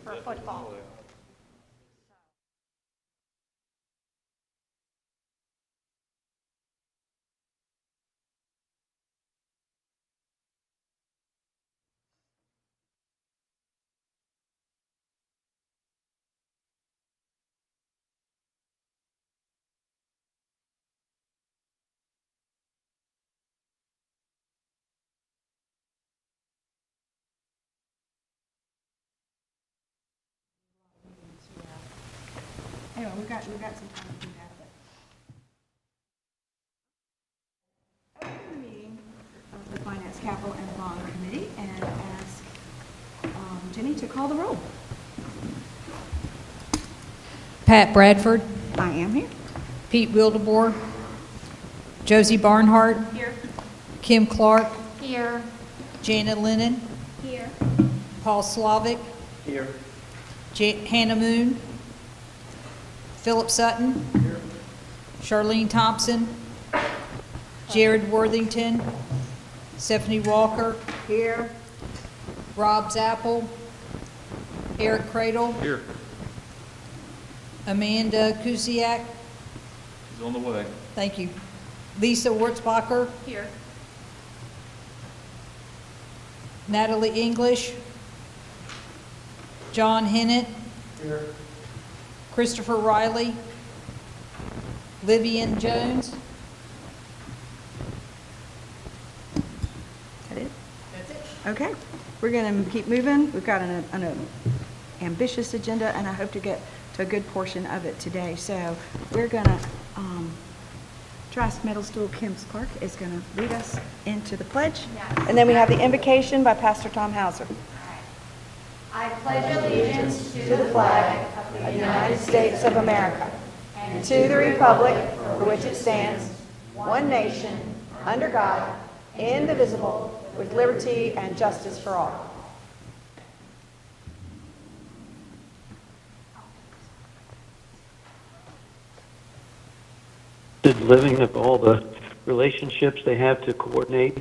for football. Anyway, we've got some time to do that. Open the meeting of the Finance, Capital, and Bond Committee and ask Jenny to call the roll. Pat Bradford, I am here. Pete Wildebohr, Josie Barnhart. Here. Kim Clark, Here. Jana Lennon, Here. Paul Slavic. Here. Hannah Moon, Philip Sutton. Here. Charlene Thompson, Jared Worthington, Stephanie Walker. Here. Rob Zappel, Eric Cradle, Here. Amanda Kusiak. He's on the way. Thank you. Lisa Wurzbacher, Here. Natalie English, John Hennett, Here. Christopher Riley, Vivian Jones. Is that it? That's it. Okay. We're going to keep moving. We've got an ambitious agenda, and I hope to get to a good portion of it today. So we're going to, Trask Middle School Kim Clark is going to lead us into the pledge. Yes. And then we have the invocation by Pastor Tom Hauser. I pledge allegiance To the flag of the United States of America and to the republic for which it stands, one nation, under God, indivisible, with liberty and justice for all. Living of all the relationships they have to coordinate.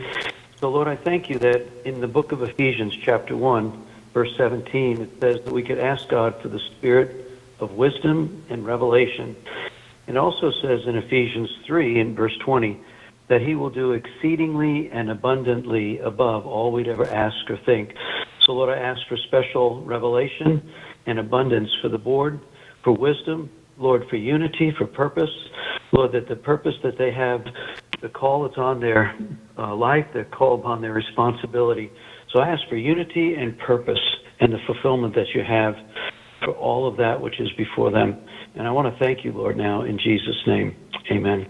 So Lord, I thank you that in the book of Ephesians chapter 1, verse 17, it says that we could ask God for the spirit of wisdom and revelation. It also says in Ephesians 3 in verse 20 that he will do exceedingly and abundantly above all we'd ever ask or think. So Lord, I ask for special revelation and abundance for the board, for wisdom, Lord, for unity, for purpose. Lord, that the purpose that they have, the call that's on their life, the call upon their responsibility. So I ask for unity and purpose and the fulfillment that you have for all of that which is before them. And I want to thank you, Lord, now in Jesus' name. Amen.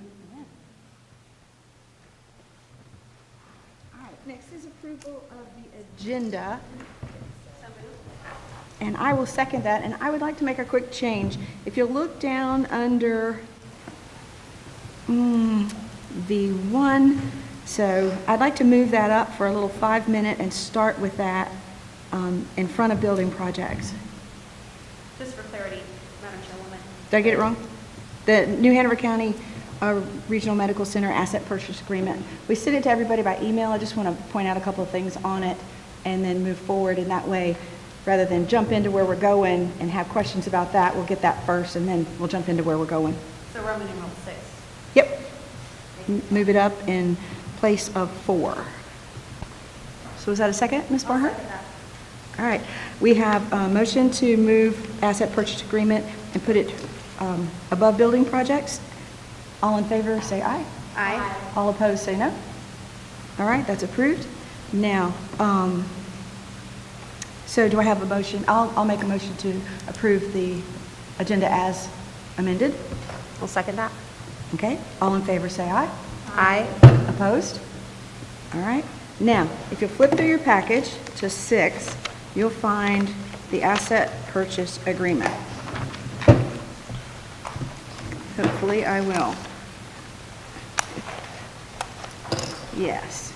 All right, next is approval of the agenda. And I will second that, and I would like to make a quick change. If you'll look down under V1, so I'd like to move that up for a little 5-minute and start with that in front of building projects. Just for clarity, Madam Chairwoman. Did I get it wrong? The New Hanover County Regional Medical Center Asset Purchase Agreement. We sent it to everybody by email. I just want to point out a couple of things on it and then move forward in that way. Rather than jump into where we're going and have questions about that, we'll get that first and then we'll jump into where we're going. So Roman numeral 6. Yep. Move it up in place of 4. So is that a second, Ms. Barnhart? All right. We have a motion to move asset purchase agreement and put it above building projects. All in favor, say aye. Aye. All opposed, say no. All right, that's approved. Now, so do I have a motion? I'll make a motion to approve the agenda as amended. We'll second that. Okay, all in favor say aye. Aye. Opposed? All right. Now, if you'll flip through your package to 6, you'll find the asset purchase agreement. Hopefully I will. Yes.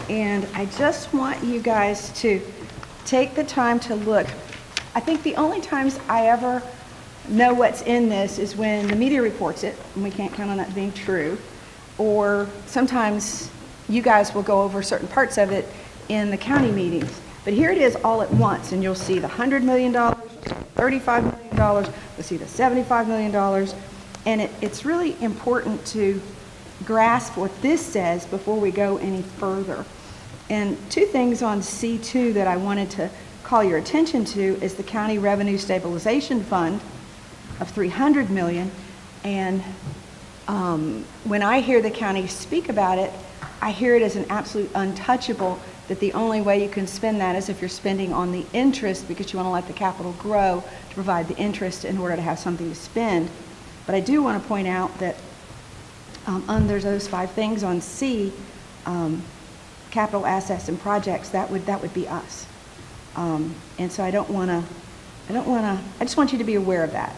And I just want you guys to take the time to look. I think the only times I ever know what's in this is when the media reports it, and we can't count on that being true, or sometimes you guys will go over certain parts of it in the county meetings. But here it is all at once, and you'll see the $100 million, you'll see the $35 million, you'll see the $75 million, and it's really important to grasp what this says before we go any further. And two things on C2 that I wanted to call your attention to is the County Revenue Stabilization Fund of $300 million. And when I hear the county speak about it, I hear it as an absolute untouchable, that the only way you can spend that is if you're spending on the interest, because you want to let the capital grow to provide the interest in order to have something to spend. But I do want to point out that under those 5 things on C, capital assets and projects, that would be us. And so I just want you to be aware of that.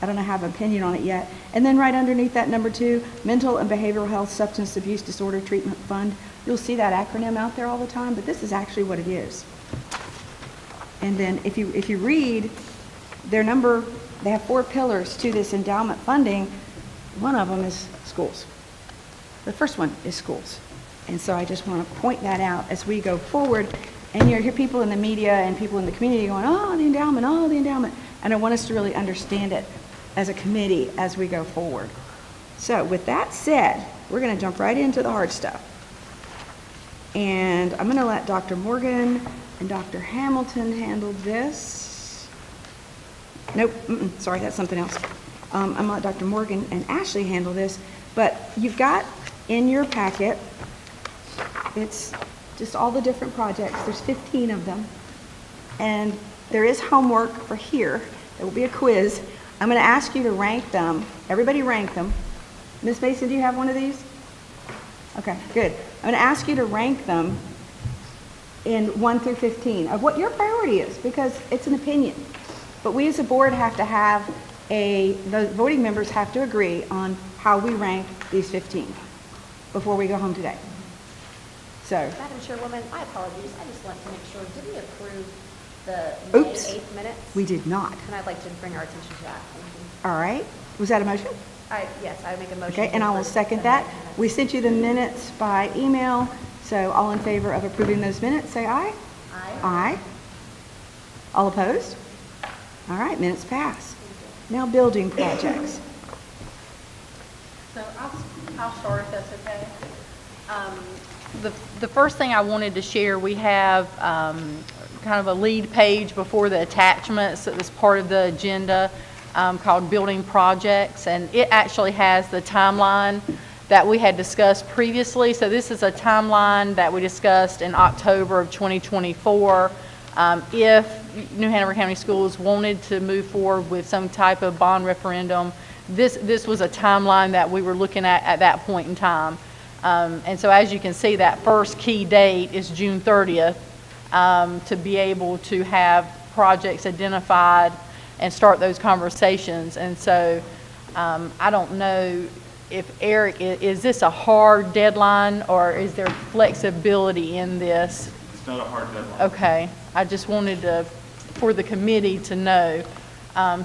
I don't have an opinion on it yet. And then right underneath that, number 2, Mental and Behavioral Health Substance Abuse Disorder Treatment Fund. You'll see that acronym out there all the time, but this is actually what it is. And then if you read their number, they have 4 pillars to this endowment funding. One of them is schools. The first one is schools. And so I just want to point that out as we go forward. And you hear people in the media and people in the community going, oh, the endowment, oh, the endowment. And I want us to really understand it as a committee as we go forward. So with that said, we're going to jump right into the hard stuff. And I'm going to let Dr. Morgan and Dr. Hamilton handle this. Nope, sorry, that's something else. I'm going to let Dr. Morgan and Ashley handle this. But you've got in your packet, it's just all the different projects. There's 15 of them. And there is homework for here. There will be a quiz. I'm going to ask you to rank them. Everybody rank them. Ms. Mason, do you have one of these? Okay, good. I'm going to ask you to rank them in 1 through 15 of what your priority is, because it's an opinion. But we as a board have to have the voting members have to agree on how we rank these 15 before we go home today. So, Madam Chairwoman, my apologies. I just want to make sure, did we approve the May Oops. 8th minutes? we did not. And I'd like to bring our attention to that. Thank you. All right. Was that a motion? Yes, I make a motion. Okay, to and I will approve second the that. minutes. We sent you the minutes by email, so all in favor of approving those minutes, say aye. Aye. Aye. All opposed? All right, minutes pass. Now building projects. So I'll start if that's okay. The first thing I wanted to share, we have kind of a lead page before the attachments that was part of the agenda called Building Projects, and it actually has the timeline that we had discussed previously. So this is a timeline that we discussed in October of 2024. If New Hanover County Schools wanted to move forward with some type of bond referendum, this was a timeline that we were looking at that point in time. And so as you can see, that first key date is June 30th to be able to have projects identified and start those conversations. And so I don't know if Eric, is this a hard deadline or is there flexibility in this? It's not a hard deadline. Okay, I just wanted for the committee to know.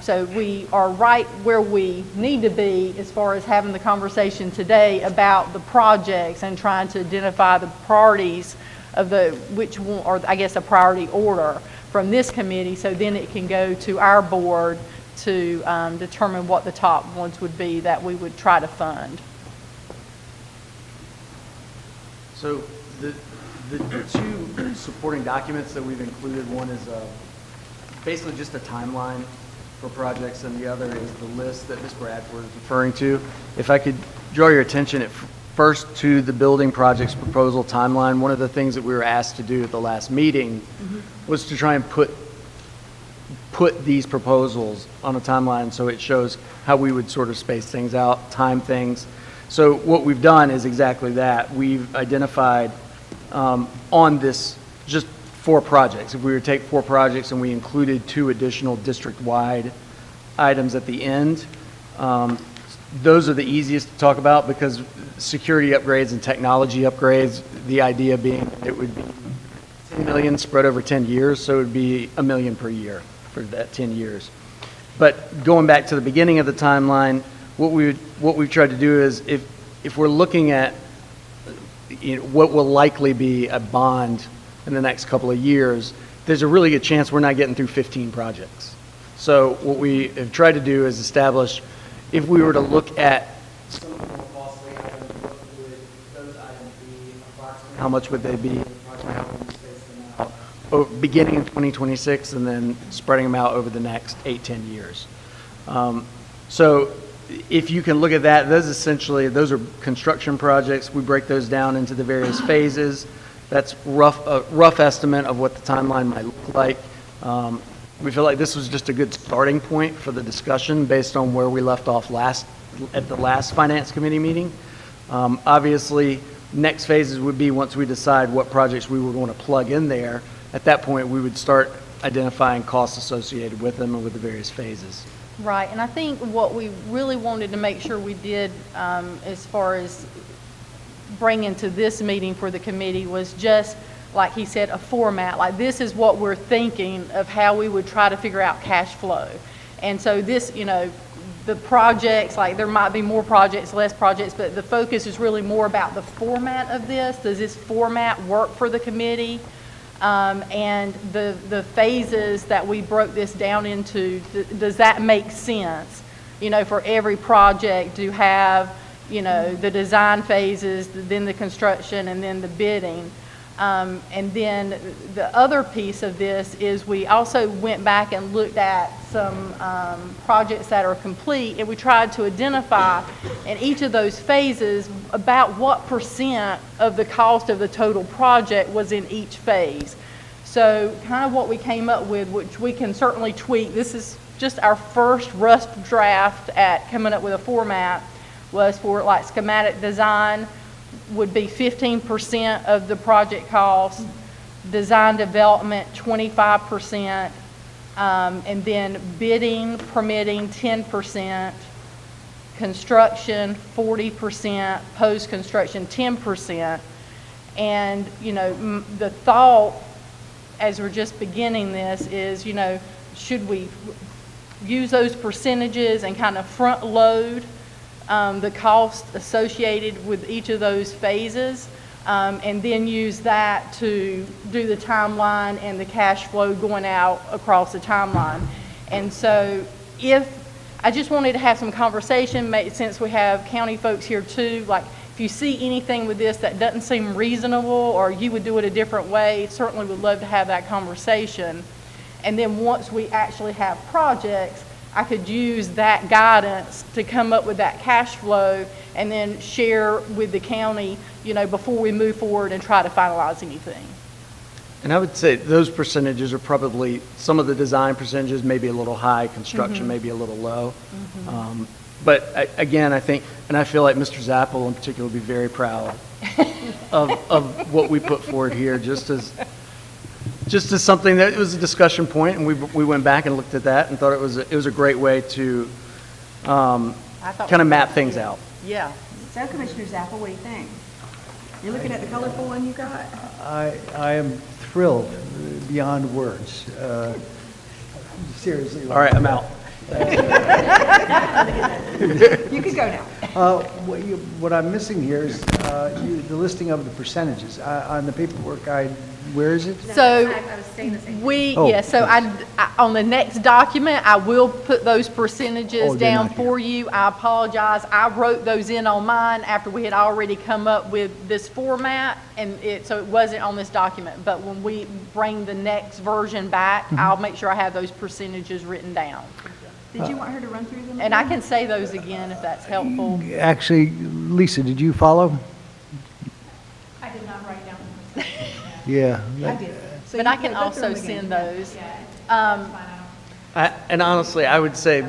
So we are right where we need to be as far as having the conversation today about the projects and trying to identify the priorities of which one, or I guess a priority order from this committee, so then it can go to our board to determine what the top ones would be that we would try to fund. So the two supporting documents that we've included, one is basically just a timeline for projects, and the other is the list that Ms. Bradford is referring to. If I could draw your attention first to the building projects proposal timeline, one of the things that we were asked to do at the last meeting was to try and put these proposals on a timeline so it shows how we would sort of space things out, time things. So what we've done is exactly that. We've identified on this just 4 projects. If we were to take 4 projects and we included 2 additional district-wide items at the end, those are the easiest to talk about because security upgrades and technology upgrades, the idea being it would be 10 million spread over 10 years, so it would be $1 million per year for that 10 years. But going back to the beginning of the timeline, what we've tried to do is if we're looking at what will likely be a bond in the next couple of years, there's a really good chance we're not getting through 15 projects. So what we have tried to do is establish, if we were to look at some of the more costly items, what would those items be, approximately how much would they be, approximately how would we space them out, beginning in 2026 and then spreading them out over the next 8-10 years. So if you can look at that, those are construction projects. We break those down into the various phases. That's a rough estimate of what the timeline might look like. We feel like this was just a good starting point for the discussion based on where we left off at the last Finance Committee meeting. Obviously, next phases would be once we decide what projects we would want to plug in there. At that point, we would start identifying costs associated with them and with the various phases. Right, and I think what we really wanted to make sure we did as far as bringing to this meeting for the committee was just, like he said, a format. Like, this is what we're thinking of how we would try to figure out cash flow. And so this, the projects, like there might be more projects, less projects, but the focus is really more about the format of this. Does this format work for the committee? And the phases that we broke this down into, does that make sense? For every project to have, the design phases, then the construction, and then the bidding. And then the other piece of this is we also went back and looked at some projects that are complete, and we tried to identify in each of those phases about what percent of the cost of the total project was in each phase. So kind of what we came up with, which we can certainly tweak, this is just our first rough draft at coming up with a format, was for like schematic design would be 15% of the project cost, design development 25%, and then bidding, permitting 10%, construction 40%, post-construction 10%. And, the thought as we're just beginning this is, should we use those percentages and kind of front load the cost associated with each of those phases, and then use that to do the timeline and the cash flow going out across the timeline. And so I just wanted to have some conversation, since we have county folks here too, like if you see anything with this that doesn't seem reasonable or you would do it a different way, certainly would love to have that conversation. And then once we actually have projects, I could use that guidance to come up with that cash flow and then share with the county, before we move forward and try to finalize anything. And I would say those percentages are probably, some of the design percentages may be a little high, construction may be a little low. But again, I think, and I feel like Mr. Zappel in particular would be very proud of what we put forward here, just as something that it was a discussion point, and we went back and looked at that and thought it was a great way to kind of map things out. Yeah. So, Commissioner Zappel, what do you think? You're looking at the colorful one you got? I am thrilled beyond words. Seriously. All right, I'm out. You can go now. What I'm missing here is the listing of the percentages. On the paperwork, where is it? So I was saying the same. I on the next document, I will put those percentages Oh, they're down not here. for you. I apologize. I wrote those in on mine after we had already come up with this format, and so it wasn't on this document. But when we bring the next version back, I'll make sure I have those percentages written down. Did you want her to run through them? And I can say those again if that's helpful. Actually, Lisa, did you follow? I did not write down the percentage. Yeah. I did. So But you I can go through also them again. send those. Yeah, that's fine. And honestly, I would say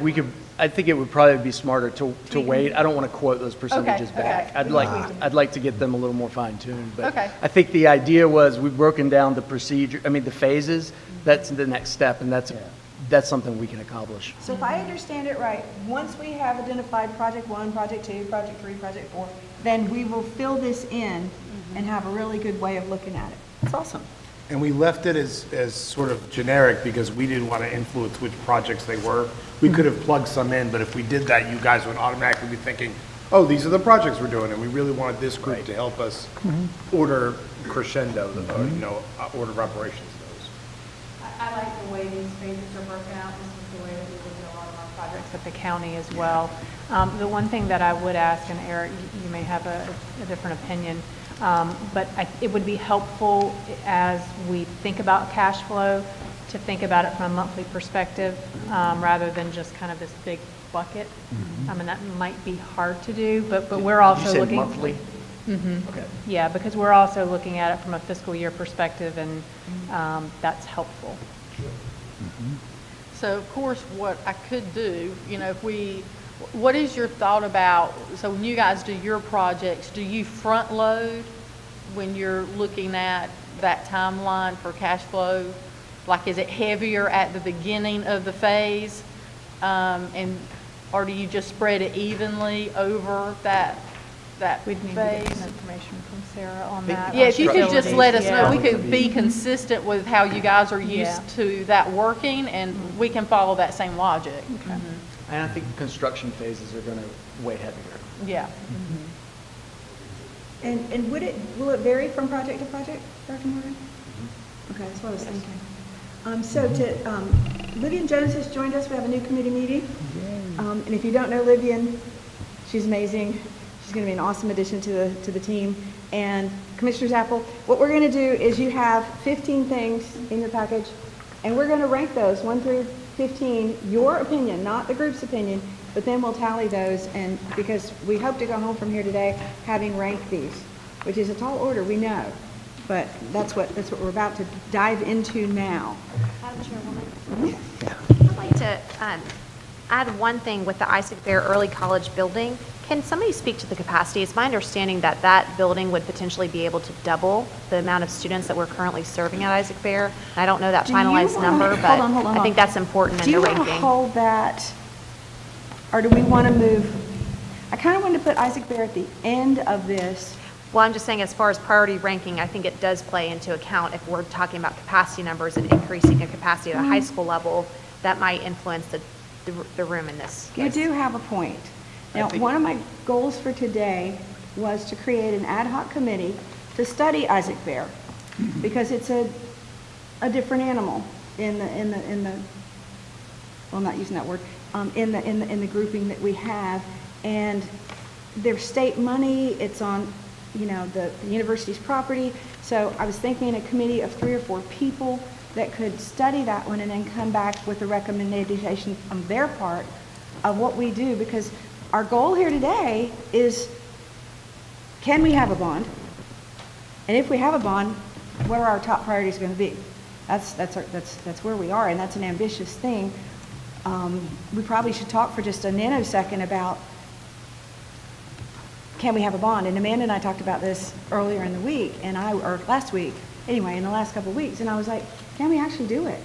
I think it would probably be smarter to wait. I don't want to quote those percentages Okay, back. okay. I'd like to get them a little more fine-tuned. But Okay. I think the idea was we've broken down the the phases. That's the next step, and that's something we can accomplish. So if I understand it right, once we have identified project 1, project 2, project 3, project 4, then we will fill this in and have a really good way of looking at it. That's awesome. And we left it as sort of generic because we didn't want to influence which projects they were. We could have plugged some in, but if we did that, you guys would automatically be thinking, oh, these are the projects we're doing, and we really wanted this group to help us order crescendo, order of operations of those. I like the way these phases are broken out. This is the way that we look at a lot of our projects at the county as well. The one thing that I would ask, and Eric, you may have a different opinion, but it would be helpful as we think about cash flow to think about it from a monthly perspective rather than just kind of this big bucket. I mean, that might be hard to do, but we're also Did you say looking. monthly? Mhm. Okay. Yeah, because we're also looking at it from a fiscal year perspective, and that's helpful. So of course, what I could do, what is your thought about, so when you guys do your projects, do you front load when you're looking at that timeline for cash flow? Like, is it heavier at the beginning of the phase? Or do you just spread it evenly over that We'd need to get phase? some information from Sarah on that. Yeah, if you could just let us know, we Yeah. could be consistent with how you guys are Yeah. used to that working, and we can follow that same logic. And I think construction phases are going to weigh heavier. Yeah. And will it vary from project to project, Dr. Morgan? Okay, that's what I was thinking. Vivian Jones has joined us. We have a new committee meeting. And if you don't know Vivian, she's amazing. She's going to be an awesome addition to the team. And Commissioner Zappel, what we're going to do is you have 15 things in your package, and we're going to rank those 1 through 15, your opinion, not the group's opinion, but then we'll tally those, and because we hope to go home from here today having ranked these, which is a tall order, we know, but that's what we're about to dive into now. Madam Chairwoman? I'd like to add one thing with the Isaac Bear Early College building. Can somebody speak to the capacity? It's my understanding that that building would potentially be able to double the amount of students that we're currently serving at Isaac Bear. I don't know that Do you finalized wanna- number, hold but on. I think that's important Do in the you want to ranking. hold that, or do we want to move? I kind of wanted to put Isaac Bear at the end of this. Well, I'm just saying, as far as priority ranking, I think it does play into account if we're talking about capacity numbers and increasing a capacity at a high school level, that might influence the room in this You case. do have a point. Now, one of my goals for today was to create an ad hoc committee to study Isaac Bear, because it's a different animal in the well, I'm not using that word, in the grouping that we have, and there's state money, it's on, the university's property, so I was thinking a committee of 3 or 4 people that could study that one and then come back with a recommendation from their part of what we do, because our goal here today is, can we have a bond? And if we have a bond, what are our top priorities going to be? That's where we are, and that's an ambitious thing. We probably should talk for just a nanosecond about, can we have a bond? And Amanda and I talked about this earlier in the week, or last week, anyway, in the last couple of weeks, and I was like, can we actually do it?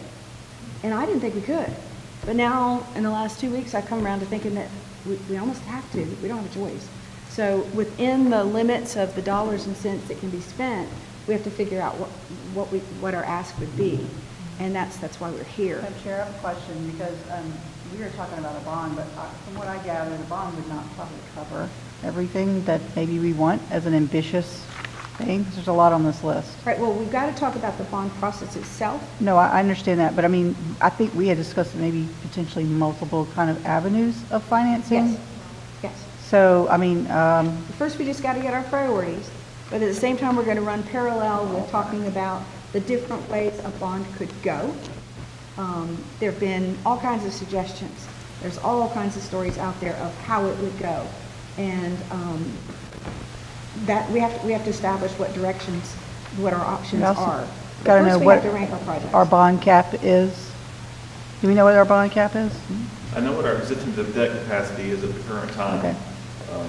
And I didn't think we could. But now, in the last 2 weeks, I've come around to thinking that we almost have to. We don't have a choice. So within the limits of the dollars and cents that can be spent, we have to figure out what our ask would be. And that's why we're here. Madam Chair, I have a question, because we were talking about a bond, but from what I gather, the bond would not probably cover everything that maybe we want as an ambitious thing, because there's a lot on this list. Right, well, we've got to talk about the bond process itself. No, I understand that, but I mean, I think we had discussed maybe potentially multiple kind of avenues of financing. Yes. So, I mean, First, we just got to get our priorities, but at the same time, we're going to run parallel with talking about the different ways a bond could go. There have been all kinds of suggestions. There's all kinds of stories out there of how it would go. And that we have to establish what directions, what our options We also are. But gotta first know we what have to rank our projects. our bond cap is. Do we know what our bond cap is? I know what our existing debt capacity is at the current time. Okay.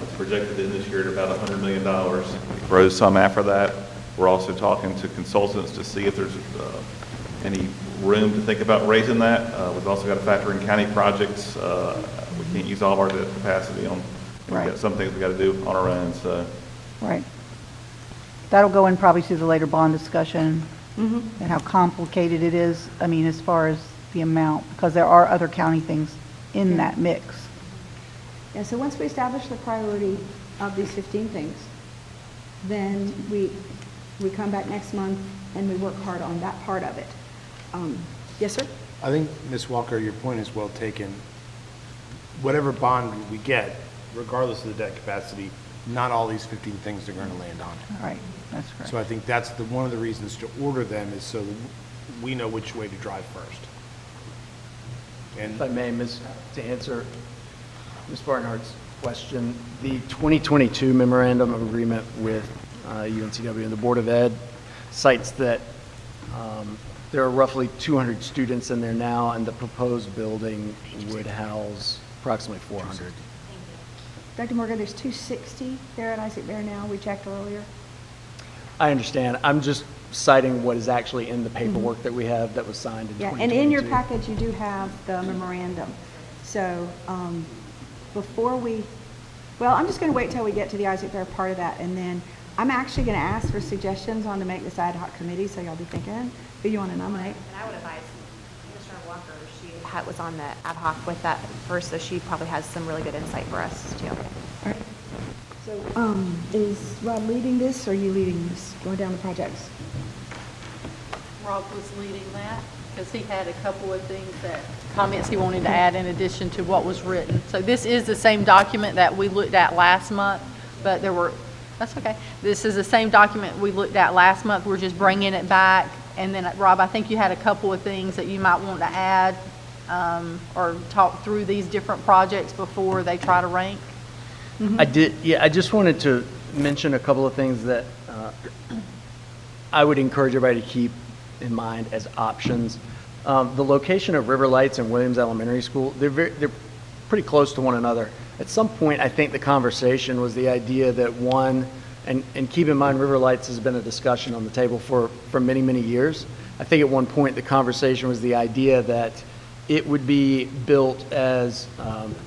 It's projected in this year at about $100 million. It grows some after that. We're also talking to consultants to see if there's any room to think about raising that. We've also got to factor in county projects. We can't use all of our debt capacity on, we've Right. got some things we got to do on our own, so. Right. That'll go in probably to the later bond discussion Mm-hmm. and how complicated it is, I mean, as far as the amount, because there are other county things in that mix. Yeah, so once we establish the priority of these 15 things, then we come back next month and we work hard on that part of it. Yes, sir? I think, Ms. Walker, your point is well taken. Whatever bond we get, regardless of the debt capacity, not all these 15 things are going to land on. All right, that's correct. So I think that's one of the reasons to order them is so that we know which way to drive first. And If I may, to answer Ms. Barnhart's question, the 2022 memorandum of agreement with UNCW and the Board of Ed cites that there are roughly 200 students in there now, and the proposed building would house approximately 400. Dr. Morgan, there's 260 there at Isaac Bear now. We checked earlier. I understand. I'm just citing what is actually in the paperwork that we have that was signed in Yeah, 2022. and in your package, you do have the memorandum. So before I'm just going to wait till we get to the Isaac Bear part of that, and then I'm actually going to ask for suggestions on to make this ad hoc committee, so y'all be thinking who you want to nominate. And I would advise Commissioner Walker, she was on the ad hoc with that first, so she probably has some really good insight for us, too. All right. So is Rob leading this, or are you leading this, going down the projects? Rob was leading that because he had a couple of things comments he wanted to add in addition to what was written. So this is the same document that we looked at last month, but that's okay. This is the same document we looked at last month. We're just bringing it back. And then, Rob, I think you had a couple of things that you might want to add or talk through these different projects before they try to rank. I did, yeah, I just wanted to mention a couple of things that I would encourage everybody to keep in mind as options. The location of River Lights and Williams Elementary School, they're pretty close to one another. At some point, I think the conversation was the idea that one, and keep in mind, River Lights has been a discussion on the table for many, many years. I think at one point, the conversation was the idea that it would be built as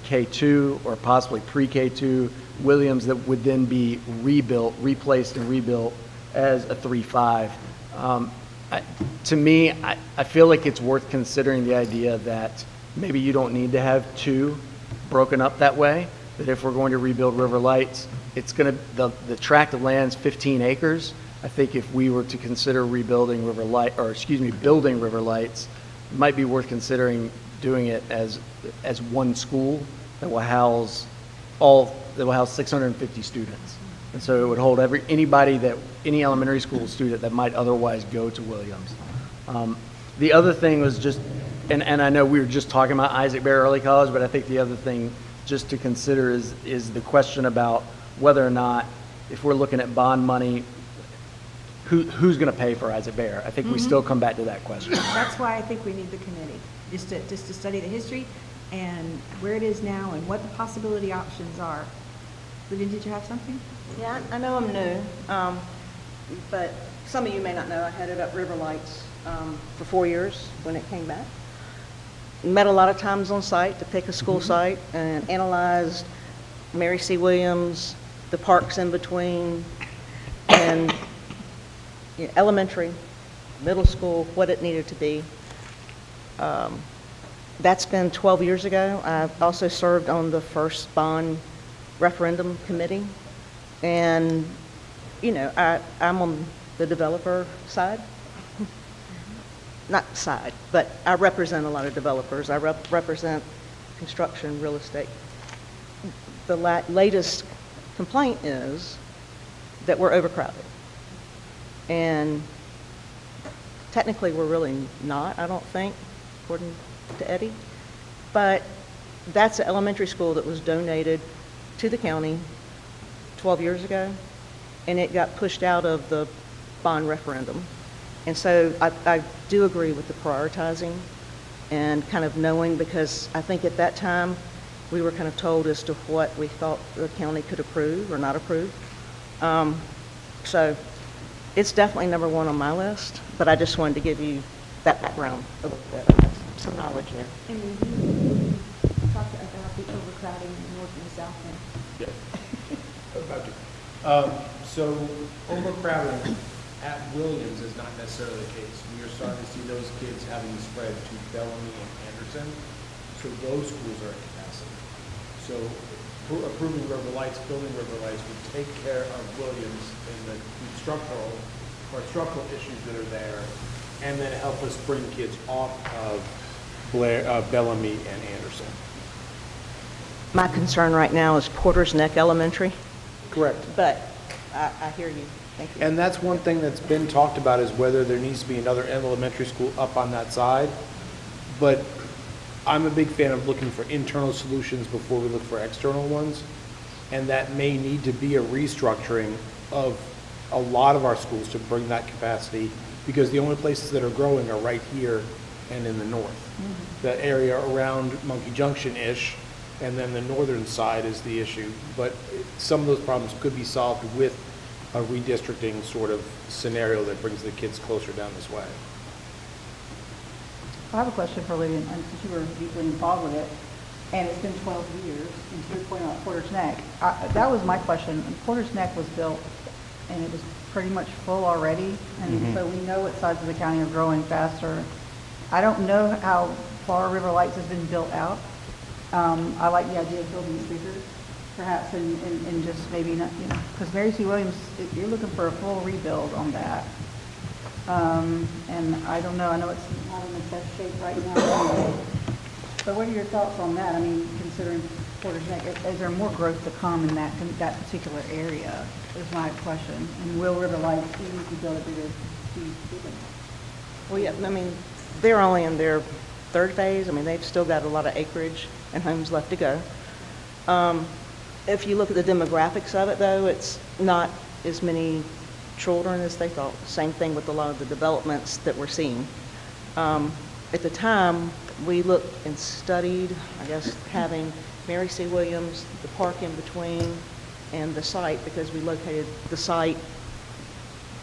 K2 or possibly pre-K2 Williams that would then be replaced and rebuilt as a 3-5. To me, I feel like it's worth considering the idea that maybe you don't need to have two broken up that way, that if we're going to rebuild River Lights, it's going to, the tract of land's 15 acres. I think if we were to consider rebuilding building River Lights, it might be worth considering doing it as one school that will house 650 students. And so it would hold any elementary school student that might otherwise go to Williams. The other thing was just, and I know we were just talking about Isaac Bear Early College, but I think the other thing just to consider is the question about whether or not, if we're looking at bond money, who's going to pay for Isaac Bear? I think we still come back to that question. That's why I think we need the committee, just to study the history and where it is now and what the possibility options are. Vivian, did you have something? Yeah, I know I'm new, but some of you may not know I headed up River Lights for 4 years when it came back. Met a lot of times on site to pick a school site and analyzed Mary C. Williams, the parks in between, and elementary, middle school, what it needed to be. That's been 12 years ago. I've also served on the first bond referendum committee. And, I'm on the developer side. Not side, but I represent a lot of developers. I represent construction, real estate. The latest complaint is that we're overcrowded. And technically, we're really not, I don't think, according to Eddie. But that's an elementary school that was donated to the county 12 years ago, and it got pushed out of the bond referendum. And so I do agree with the prioritizing and kind of knowing, because I think at that time, we were kind of told as to what we thought the county could approve or not approve. So it's definitely number one on my list, but I just wanted to give you that background, some knowledge there. And we talked about the overcrowding in the north and the south end. Yeah. About to. So overcrowding at Williams is not necessarily the case. We are starting to see those kids having spread to Bellamy and Anderson. So those schools are at capacity. So approving River Lights, building River Lights would take care of Williams and the structural issues that are there, and then help us bring kids off of Bellamy and Anderson. My concern right now is Porter's Neck Elementary, Correct. but I hear you. Thank you. And that's one thing that's been talked about, is whether there needs to be another elementary school up on that side. But I'm a big fan of looking for internal solutions before we look for external ones. And that may need to be a restructuring of a lot of our schools to bring that capacity, because the only places that are growing are right here and in the north. The area around Monkey Junction-ish, and then the northern side is the issue. But some of those problems could be solved with a redistricting sort of scenario that brings the kids closer down this way. I have a question for Lydia, and since you were deeply involved with it, and it's been 12 years, and to your point about Porter's Neck, that was my question. Porter's Neck was built, and it was pretty much full already, and so we know what sides of the county are growing faster. I don't know how far River Lights has been built out. I like the idea of building it bigger, perhaps, and just maybe not, because Mary C. Williams, you're looking for a full rebuild on that. And I don't know, I know it's not in the best shape right now anyway. But what are your thoughts on that? I mean, considering Porter's Neck, is there more growth to come in that particular area, is my question. And will River Lights, even if you build it bigger, be bigger? Well, yeah, I mean, they're only in their third phase. I mean, they've still got a lot of acreage and homes left to go. If you look at the demographics of it, though, it's not as many children as they thought. Same thing with a lot of the developments that we're seeing. At the time, we looked and studied, I guess, having Mary C. Williams, the park in between, and the site, because we located the site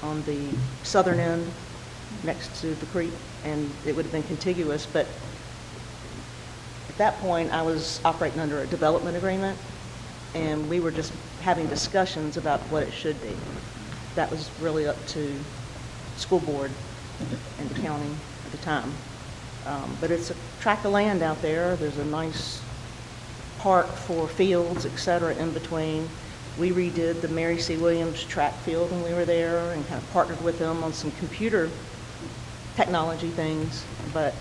on the southern end next to the creek, and it would have been contiguous. But at that point, I was operating under a development agreement, and we were just having discussions about what it should be. That was really up to school board and the county at the time. But it's a tract of land out there. There's a nice park for fields, et cetera, in between. We redid the Mary C. Williams track field when we were there, and kind of partnered with them on some computer technology things. But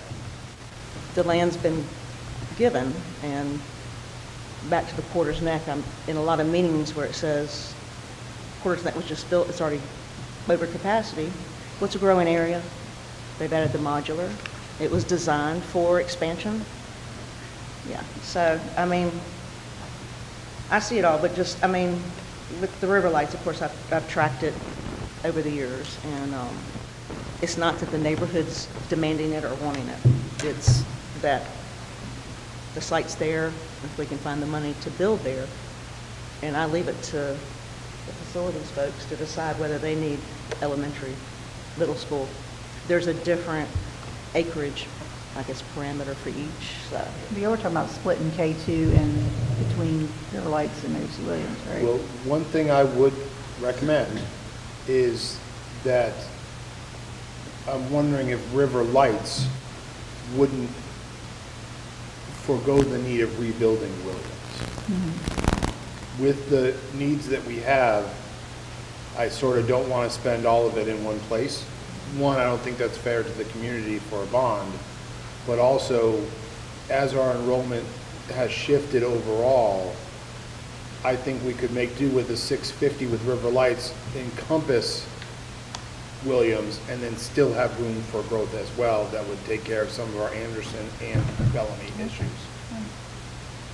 the land's been given, and back to the Porter's Neck, I'm in a lot of meetings where it says Porter's Neck was just built, it's already over capacity. What's a growing area? They've added the modular. It was designed for expansion. Yeah, so, I mean, I see it all, but just, I mean, with the River Lights, of course, I've tracked it over the years, and it's not that the neighborhood's demanding it or wanting it. It's that the site's there, if we can find the money to build there, and I leave it to the facilities folks to decide whether they need elementary, middle school. There's a different acreage, I guess, parameter for each, so. You were talking about splitting K2 and between River Lights and Mary C. Williams, right? Well, one thing I would recommend is that I'm wondering if River Lights wouldn't forego the need of rebuilding Williams. With the needs that we have, I sort of don't want to spend all of it in one place. One, I don't think that's fair to the community for a bond, but also, as our enrollment has shifted overall, I think we could make do with the 650 with River Lights, encompass Williams, and then still have room for growth as well that would take care of some of our Anderson and Bellamy issues.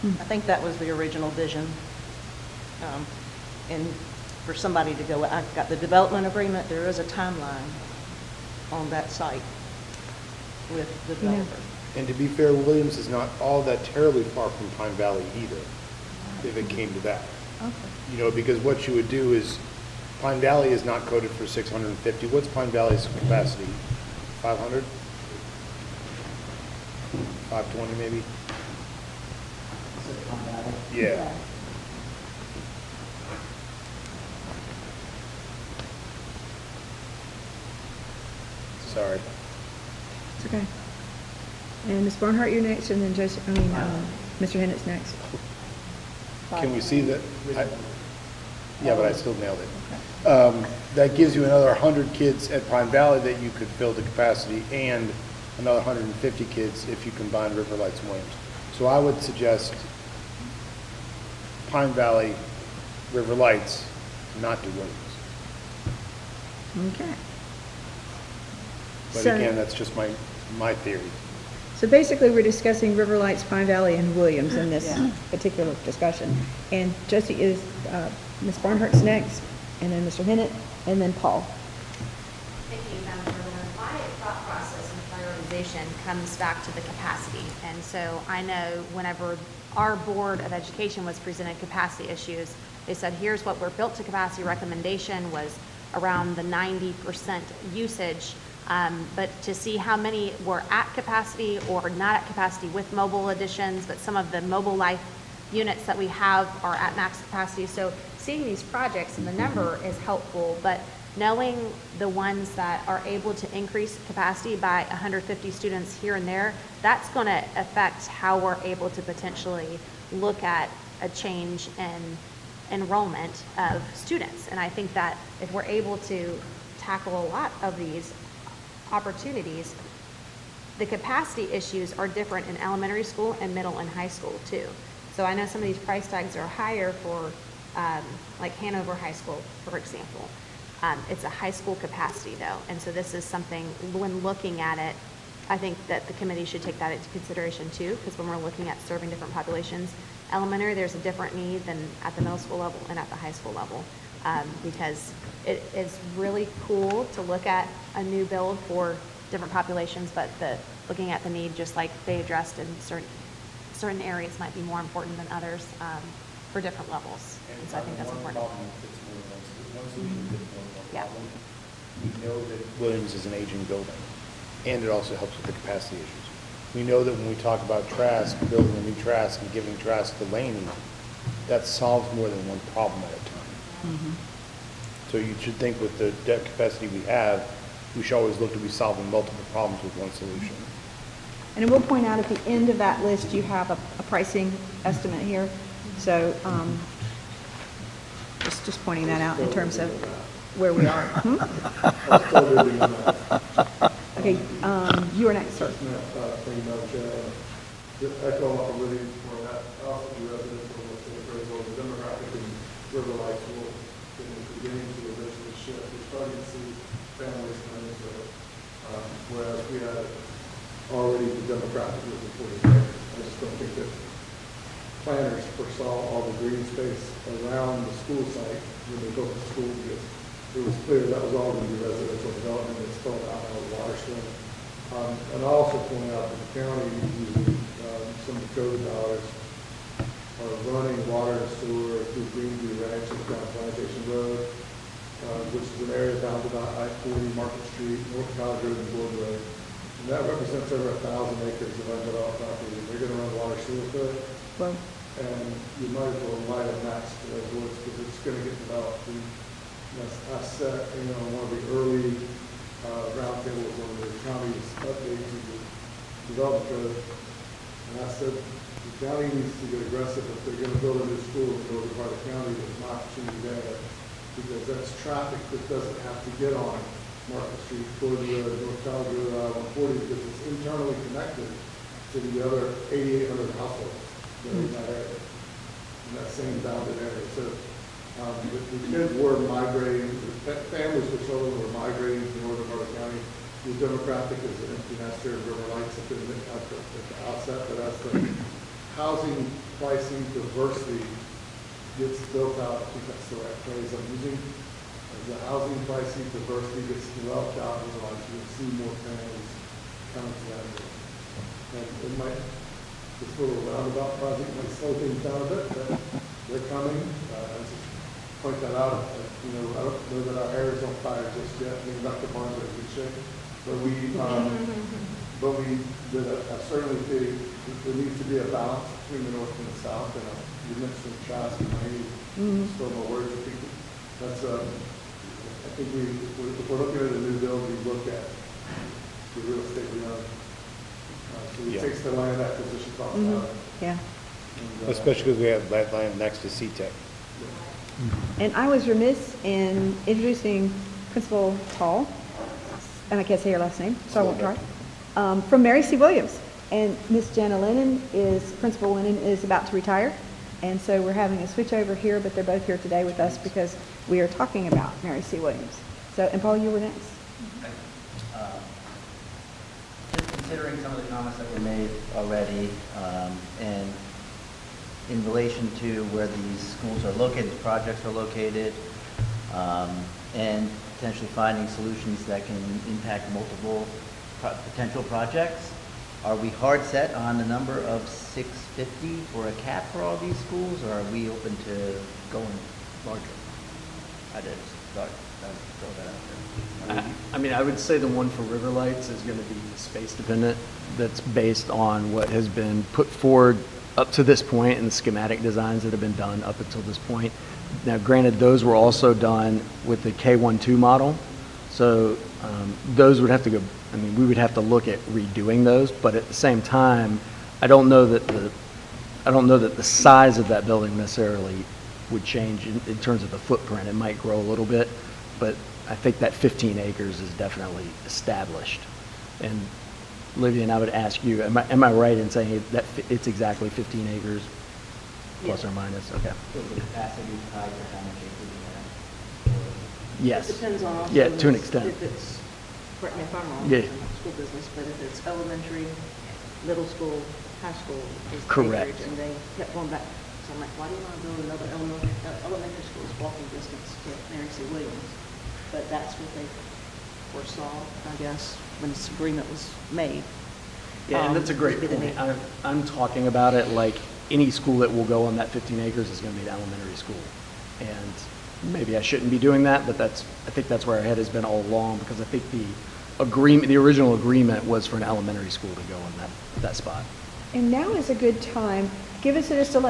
I think that was the original vision. And for somebody to go, I've got the development agreement, there is a timeline on that site with the developer. And to be fair, Williams is not all that terribly far from Pine Valley either, if it came to that. Okay. You know, because what you would do is, Pine Valley is not coded for 650. What's Pine Valley's capacity? 500? 520 maybe? Yeah. Sorry. It's okay. And Ms. Barnhart, you're next, and then Mr. Hennett's next. Can we see that? Yeah, but I still nailed it. That gives you another 100 kids at Pine Valley that you could fill the capacity, and another 150 kids if you combine River Lights and Williams. So I would suggest Pine Valley, River Lights, not do Williams. Okay. But So- again, that's just my theory. So basically, we're discussing River Lights, Pine Valley, and Williams in this particular discussion. And Josie is, Ms. Barnhart's next, and then Mr. Hennett, and then Paul. Thank you, Madam President. My thought process and prioritization comes back to the capacity. And so I know whenever our Board of Education was presented capacity issues, they said, here's what we're built to capacity recommendation was around the 90% usage. But to see how many were at capacity or not at capacity with mobile additions, but some of the mobile life units that we have are at max capacity. So seeing these projects and the number is helpful, but knowing the ones that are able to increase capacity by 150 students here and there, that's going to affect how we're able to potentially look at a change in enrollment of students. And I think that if we're able to tackle a lot of these opportunities, the capacity issues are different in elementary school and middle and high school too. So I know some of these price tags are higher for like Hanover High School, for example. It's a high school capacity though. And so this is something, when looking at it, I think that the committee should take that into consideration too, because when we're looking at serving different populations, elementary, there's a different need than at the middle school level and at the high school level. Because it is really cool to look at a new build for different populations, but looking at the need, just like they addressed in certain areas might be more important than others for different levels. And so I think that's important. Yeah. We know that Williams is an aging building, and it also helps with the capacity issues. We know that when we talk about Trask, building a new Trask and giving Trask to Laney, that solves more than one problem at a time. So you should think with the debt capacity we have, we should always look to be solving multiple problems with one solution. And I will point out at the end of that list, you have a pricing estimate here. So just pointing that out in terms of where we are. Okay, you are next, sir. Thank you, Madam Chair. Just echo what Olivia pointed out, also the residents of the demographic and River Lights will beginning to eventually shift. We're starting to see families come into it, whereas we had already the demographic was important. I just don't think that planners foresaw all the green space around the school site when they built the school, because it was clear that was all going to be residential development. It's spelled out on the watershed. And I also point out that the county using some of the code dollars are running water and sewer through Greenview Ranch and down Plantation Road, which is an area bounded by I-40, Market Street, North College Road, and Board Road. And that represents over 1,000 acres of undeveloped property. They're going to run water sewer through it. Well, And you might as well light a match to those woods because it's going to get developed. And I sat, on one of the early roundtables on the county's update to the development code, and I said the county needs to get aggressive if they're going to build a new school in the northern part of the county. There's an opportunity there because that's traffic that doesn't have to get on Market Street, Ford Road, North College Road, I-140 because it's internally connected to the other 8,800 households that are in that area, in that same bounded area. So the kids were migrating, the families with children were migrating to the northern part of the county. The demographic is an empty nester and River Lights at the outset, but as the housing pricing diversity gets built out, I think that's the right phrase I'm using. As the housing pricing diversity gets developed out in River Lights, you'll see more families coming to that area. And it might, this little roundabout project might slow things down a bit, but they're coming. I just point that out. I don't know that our hair is on fire just yet. I mean, Dr. Barnes are in good shape. But we I certainly think there needs to be a balance between the north and the south. And you mentioned Trask and maybe still more words. I think that's if we're looking at a new build, we look at the real estate we own. So it takes the land acquisition cost out. yeah. Especially because we have that land next to C-Tech. And I was remiss in introducing Principal Tall, and I can't say her last name, so I won't try, from Mary C. Williams. And Miss Jenna Lennon Principal Lennon is about to retire, and so we're having a switch over here, but they're both here today with us because we are talking about Mary C. Williams. So, and Paul, you were next. Just considering some of the comments that were made already, and in relation to where these schools are located, these projects are located, and potentially finding solutions that can impact multiple potential projects, are we hard set on the number of 650 for a cap for all these schools, or are we open to going larger? I just thought I'd throw that out there. I mean, I would say the one for River Lights is going to be space dependent. That's based on what has been put forward up to this point and the schematic designs that have been done up until this point. Now, granted, those were also done with the K12 model. So those would have to go, I mean, we would have to look at redoing those, but at the same time, I don't know that the size of that building necessarily would change in terms of the footprint. It might grow a little bit, but I think that 15 acres is definitely established. And Olivia, and I would ask you, am I right in saying that it's exactly 15 acres plus or minus? Okay. So the capacity is high for how much acres you have? Yes. It depends on also Yeah, to an extent. if it's, correct me if I'm wrong, Yeah. I'm not school business, but if it's elementary, middle school, high school is the Correct. acreage, and they kept going back. So I'm like, why do you want to build another elementary school? It's walking distance to Mary C. Williams. But that's what they foresaw, I guess, when this agreement was made. Yeah, and that's a great would be the point. need. I'm talking about it like any school that will go on that 15 acres is going to be an elementary school. And maybe I shouldn't be doing that, but I think that's where our head has been all along, because I think the original agreement was for an elementary school to go on that spot. And now is a good time. Give us just a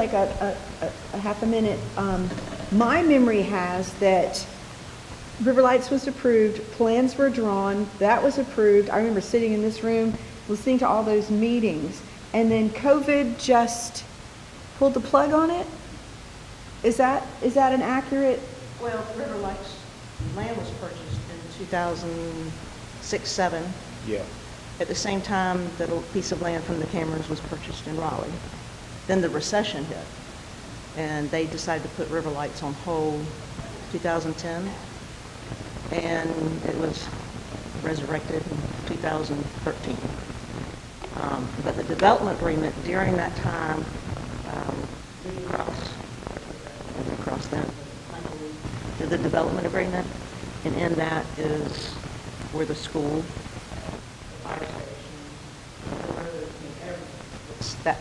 half a minute. My memory has that River Lights was approved, plans were drawn, that was approved. I remember sitting in this room, listening to all those meetings, and then COVID just pulled the plug on it? Is that an accurate? Well, River Lights land was purchased in 2006-07. Yeah. At the same time that a piece of land from the Camerons was purchased in Raleigh. Then the recession hit, and they decided to put River Lights on hold 2010, and it was resurrected in 2013. But the development agreement during that time, across that, did the development agreement, and in that is where the school, fire station, that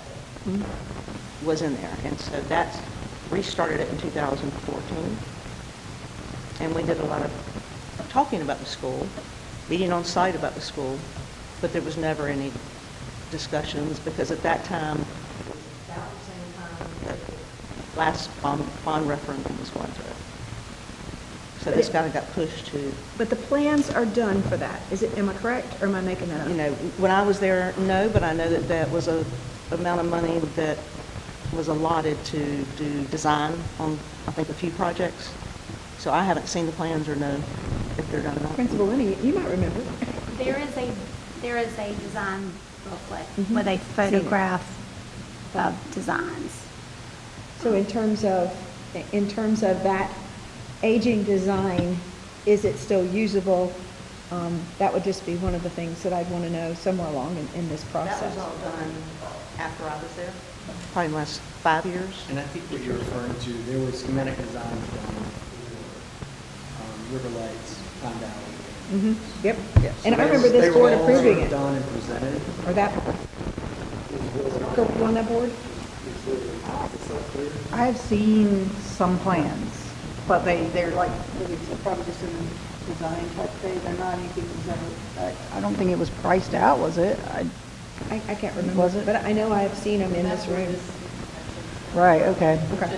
was in there. And so that's restarted it in 2014. And we did a lot of talking about the school, meeting on site about the school, but there was never any discussions, because at that time, it was about the same time that the last bond referendum was going through. So this kind of got pushed to. But the plans are done for that. Am I correct, or am I making that up? You know, when I was there, no, but I know that that was a amount of money that was allotted to do design on, I think, a few projects. So I haven't seen the plans or know if they're done or not. Principal Lenny, you might remember. There is a design booklet Mhm. with a Seen it. photograph of designs. So in terms of that aging design, is it still usable? That would just be one of the things that I'd want to know somewhere along in this process. That was all done after I was there, probably the last 5 years. And I think what you're referring to, there were schematic designs done for River Lights, Pine Valley. Mhm. Yep. So And I they remember were- this they were board all approving sort of it. Done and presented. Or that, go on that board? I've seen some plans, but they're like, probably just in the design type thing. They're not anything that was ever, I don't think it was priced out, was it? I can't remember. Was it? But I know I have seen them in this room. Right, okay. Okay.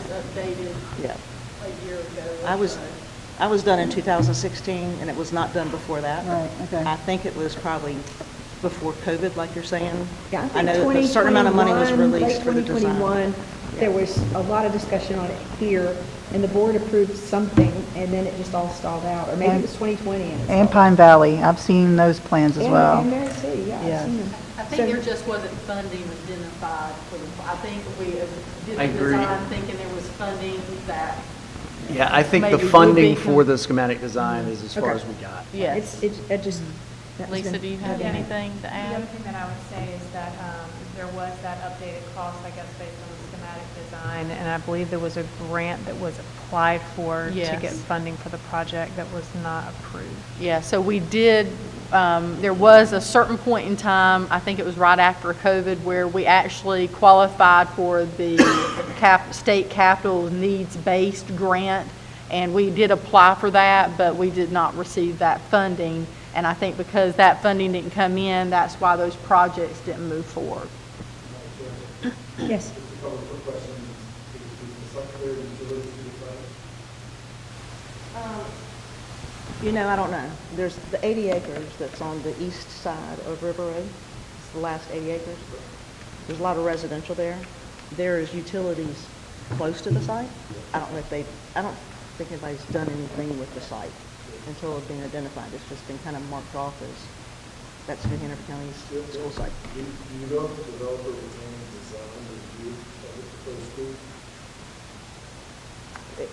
Yeah. I was done in 2016, and it was not done before that. Right, okay. I think it was probably before COVID, like you're saying. Yeah, I I think know that a certain amount of money was 2021, released for the late design. 2021, There was a lot of discussion on it here, and the board approved something, and then it just all stalled out, or maybe it was 2020. And it And stalled Pine Valley, I've seen those plans as out. well. And Mary City, yeah, Yes. I've seen them. I think there just wasn't funding identified for the, I think we did I the agree. design thinking there was funding that. Yeah, I think the maybe would funding be for the schematic design is as far Okay. as we got. Yes. It just. that's Lisa, been- do you have Yeah. anything to The add? other thing that I would say is that there was that updated cost, I guess, based on the schematic design, and I believe there was a grant that was applied for to Yes. get funding for the project that was not approved. Yeah, so we did, there was a certain point in time, I think it was right after COVID, where we actually qualified for the state capital needs-based grant, and we did apply for that, but we did not receive that funding. And I think because that funding didn't come in, that's why those projects didn't move forward. Yes. Just a couple of quick questions. Is the secretary of utilities to decide? You know, I don't know. There's the 80 acres that's on the east side of River Road. It's the last 80 acres. There's a lot of residential there. There is utilities close to the site. I don't think anybody's done anything with the site until it's been identified. It's just been kind of marked off as, that's New Hanover County's school site. Do you know if the developer retained design review of the proposed school?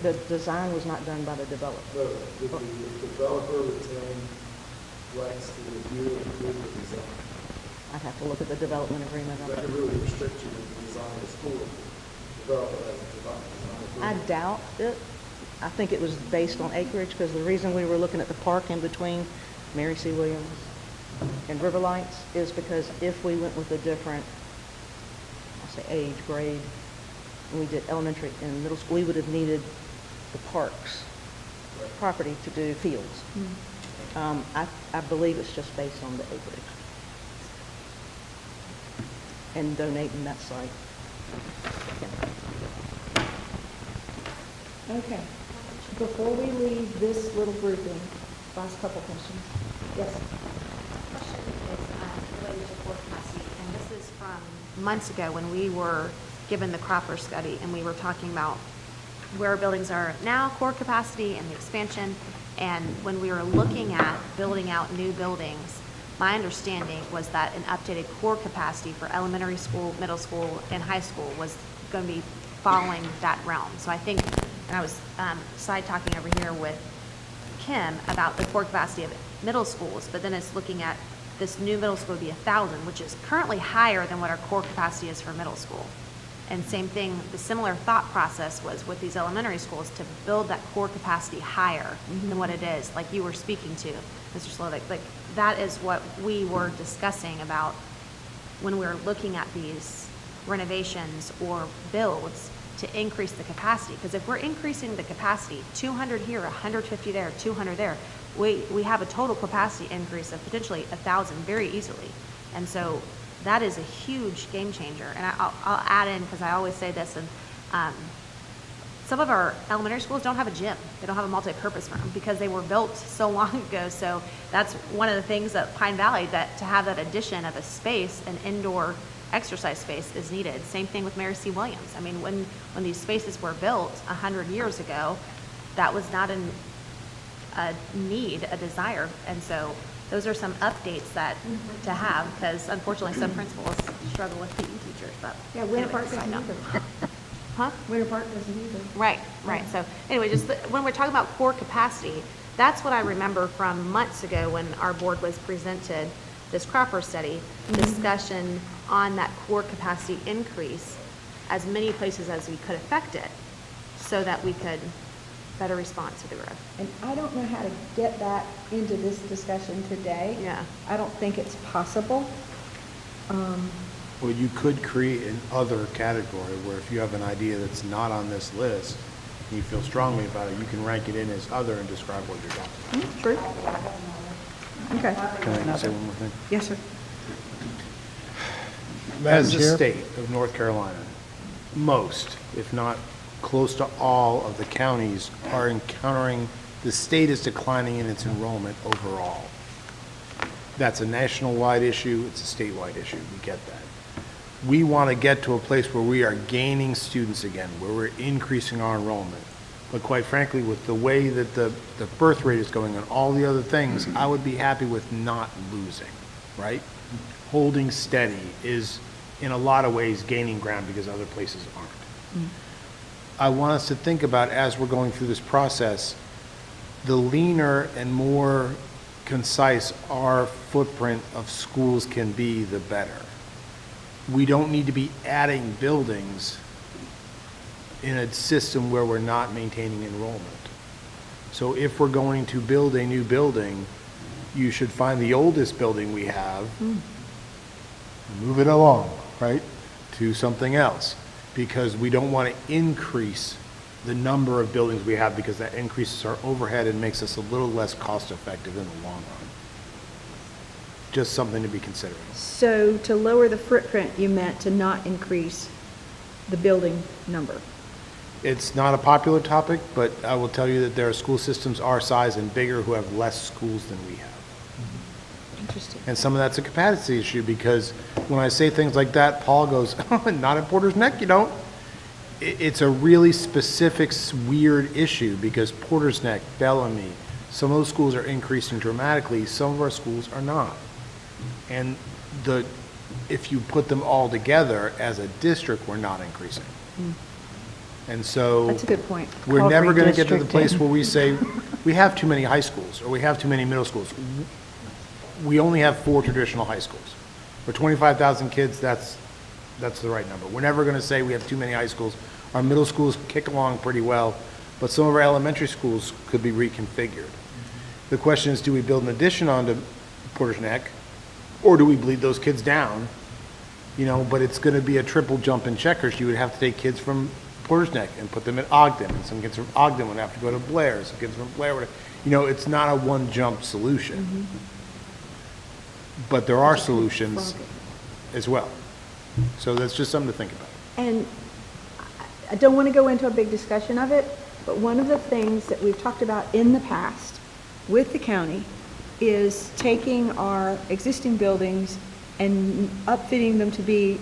The design was not done by the developer. No, did the developer retain rights to review and approve the design? I'd have to look at the development agreement. That could really restrict you to design the school. The developer has a design I approval. doubt it. I think it was based on acreage, because the reason we were looking at the park in between Mary C. Williams and River Lights is because if we went with a different, I'll say age, grade, and we did elementary and middle school, we would have needed the parks property to do fields. I believe it's just based on the acreage and donating that site. Okay. Before we leave this little grouping, last couple questions. Yes. Question is related to core capacity, and this is from months ago when we were given the Cropper study, and we were talking about where buildings are now, core capacity, and the expansion. And when we were looking at building out new buildings, my understanding was that an updated core capacity for elementary school, middle school, and high school was going to be following that realm. So I think, and I was side talking over here with Kim about the core capacity of middle schools, but then it's looking at this new middle school would be 1,000, which is currently higher than what our core capacity is for middle school. And same thing, the similar thought process was with these elementary schools to build that core capacity higher than what it is, like you were speaking to, Mr. Slovic. Like that is what we were discussing about when we were looking at these renovations or builds to increase the capacity. Because if we're increasing the capacity, 200 here, 150 there, 200 there, we have a total capacity increase of potentially 1,000 very easily. And so that is a huge game changer. And I'll add in, because I always say this, and some of our elementary schools don't have a gym. They don't have a multi-purpose room because they were built so long ago. So that's one of the things at Pine Valley, that to have that addition of a space, an indoor exercise space is needed. Same thing with Mary C. Williams. I mean, when these spaces were built 100 years ago, that was not a need, a desire. And so those are some updates that to have, because unfortunately some principals struggle with PE teachers, but. Yeah, Winter anyway, Park side doesn't note. either. Huh? Winter Park doesn't either. Right. So anyway, just when we're talking about core capacity, that's what I remember from months ago when our board was presented this Cropper study, discussion on that core capacity increase, as many places as we could affect it, so that we could better respond to the growth. And I don't know how to get that into this discussion today. Yeah. I don't think it's possible. Well, you could create an other category where if you have an idea that's not on this list, and you feel strongly about it, you can rank it in as other and describe what you're talking about. True. Okay. Can I say one more thing? Yes, sir. As the state of North Carolina, most, if not close to all of the counties are encountering, the state is declining in its enrollment overall. That's a national-wide issue, it's a statewide issue, we get that. We want to get to a place where we are gaining students again, where we're increasing our enrollment. But quite frankly, with the way that the birth rate is going and all the other things, I would be happy with not losing, right? Holding steady is, in a lot of ways, gaining ground because other places aren't. I want us to think about, as we're going through this process, the leaner and more concise our footprint of schools can be, the better. We don't need to be adding buildings in a system where we're not maintaining enrollment. So if we're going to build a new building, you should find the oldest building we have, move it along, right, to something else, because we don't want to increase the number of buildings we have, because that increases our overhead and makes us a little less cost effective in the long run. Just something to be considering. So to lower the footprint, you meant to not increase the building number? It's not a popular topic, but I will tell you that there are school systems our size and bigger who have less schools than we have. Interesting. And some of that's a capacity issue, because when I say things like that, Paul goes, oh, not at Porter's Neck, you don't. It's a really specific, weird issue, because Porter's Neck, Bellamy, some of those schools are increasing dramatically, some of our schools are not. And if you put them all together as a district, we're not increasing. And so That's a good point. we're Called never going to get to the redistricting. place where we say, we have too many high schools, or we have too many middle schools. We only have 4 traditional high schools. For 25,000 kids, that's the right number. We're never going to say we have too many high schools. Our middle schools kick along pretty well, but some of our elementary schools could be reconfigured. The question is, do we build an addition onto Porter's Neck, or do we bleed those kids down? You know, but it's going to be a triple jump in checkers. You would have to take kids from Porter's Neck and put them at Ogden, and some kids from Ogden would have to go to Blair, some kids from Blair would, you know, it's not a one jump solution. But there are solutions as well. So that's just something to think about. And I don't want to go into a big discussion of it, but one of the things that we've talked about in the past with the county is taking our existing buildings and upfitting them to be,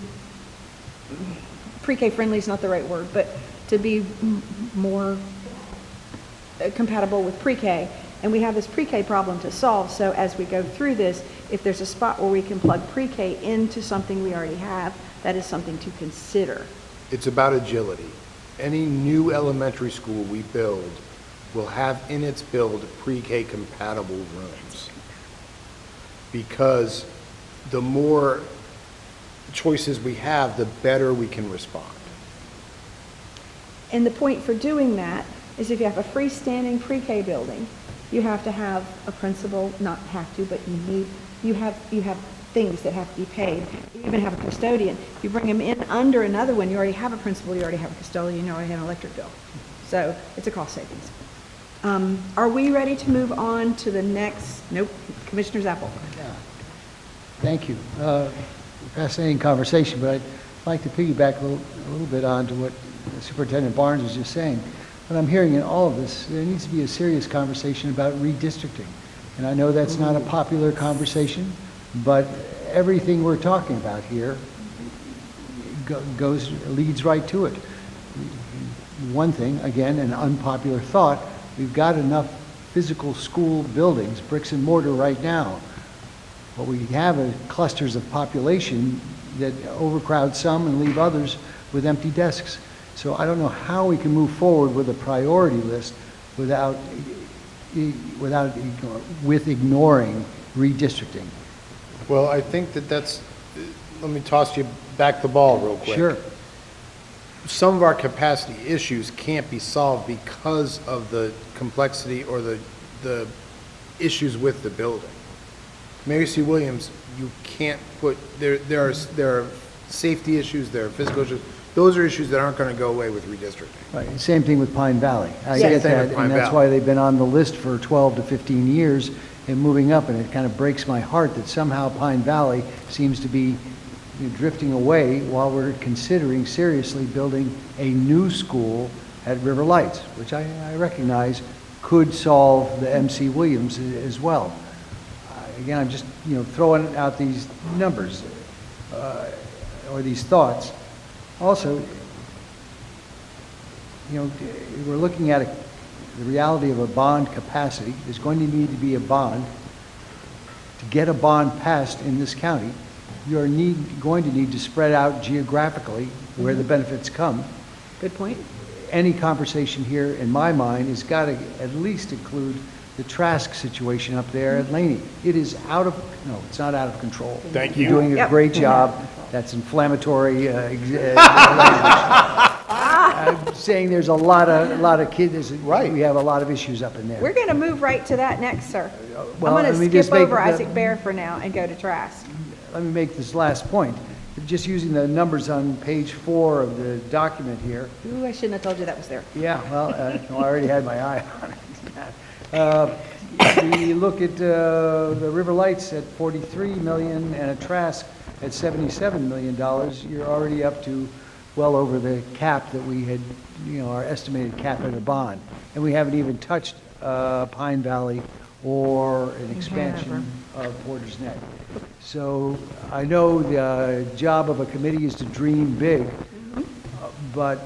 pre-K friendly is not the right word, but to be more compatible with pre-K. And we have this pre-K problem to solve, so as we go through this, if there's a spot where we can plug pre-K into something we already have, that is something to consider. It's about agility. Any new elementary school we build will have in its build pre-K compatible rooms. Because the more choices we have, the better we can respond. And the point for doing that is if you have a freestanding pre-K building, you have to have a principal, not have to, but you have things that have to be paid. You even have a custodian. You bring them in under another one, you already have a principal, you already have a custodian, you already have an electric bill. So it's a cost savings. Are we ready to move on to the next? Nope, Commissioner Zappel. Yeah. Thank you. Fascinating conversation, but I'd like to piggyback a little bit on to what Superintendent Barnes was just saying. What I'm hearing in all of this, there needs to be a serious conversation about redistricting. And I know that's not a popular conversation, but everything we're talking about here leads right to it. One thing, again, an unpopular thought, we've got enough physical school buildings, bricks and mortar right now. What we have are clusters of population that overcrowd some and leave others with empty desks. So I don't know how we can move forward with a priority list with ignoring redistricting. Well, I think that's, let me toss you back the ball real quick. Sure. Some of our capacity issues can't be solved because of the complexity or the issues with the building. Mary C. Williams, you can't put, there are safety issues, there are physical issues. Those are issues that aren't going to go away with redistricting. Right. Same thing with Pine Valley. I Same get thing with that, Pine and that's Valley. why they've been on the list for 12 to 15 years and moving up, and it kind of breaks my heart that somehow Pine Valley seems to be drifting away while we're considering seriously building a new school at River Lights, which I recognize could solve the MC Williams as well. Again, I'm just throwing out these numbers. or these thoughts. Also, we're looking at the reality of a bond capacity. There's going to need to be a bond. To get a bond passed in this county, you're going to need to spread out geographically where the benefits come. Good point. Any conversation here, in my mind, has got to at least include the Trask situation up there at Laney. It is no, it's not out of control. Thank You're you. doing a Yep. great job. That's inflammatory language. I'm saying there's a lot of kids, Right. we have a lot of issues up in there. We're going to move right to that next, sir. Well, I'm let going me to just skip make over the- Isaac Bear for now and go to Trask. Let me make this last point. Just using the numbers on page 4 of the document here. Ooh, I shouldn't have told you that was there. Yeah, well, I already had my eye on it. If we look at the River Lights at $43 million and a Trask at $77 million, you're already up to well over the cap that we had, our estimated cap in the bond. And we haven't even touched Pine Valley or an expansion of Porter's Neck. So I know the job of a committee is to dream big, but,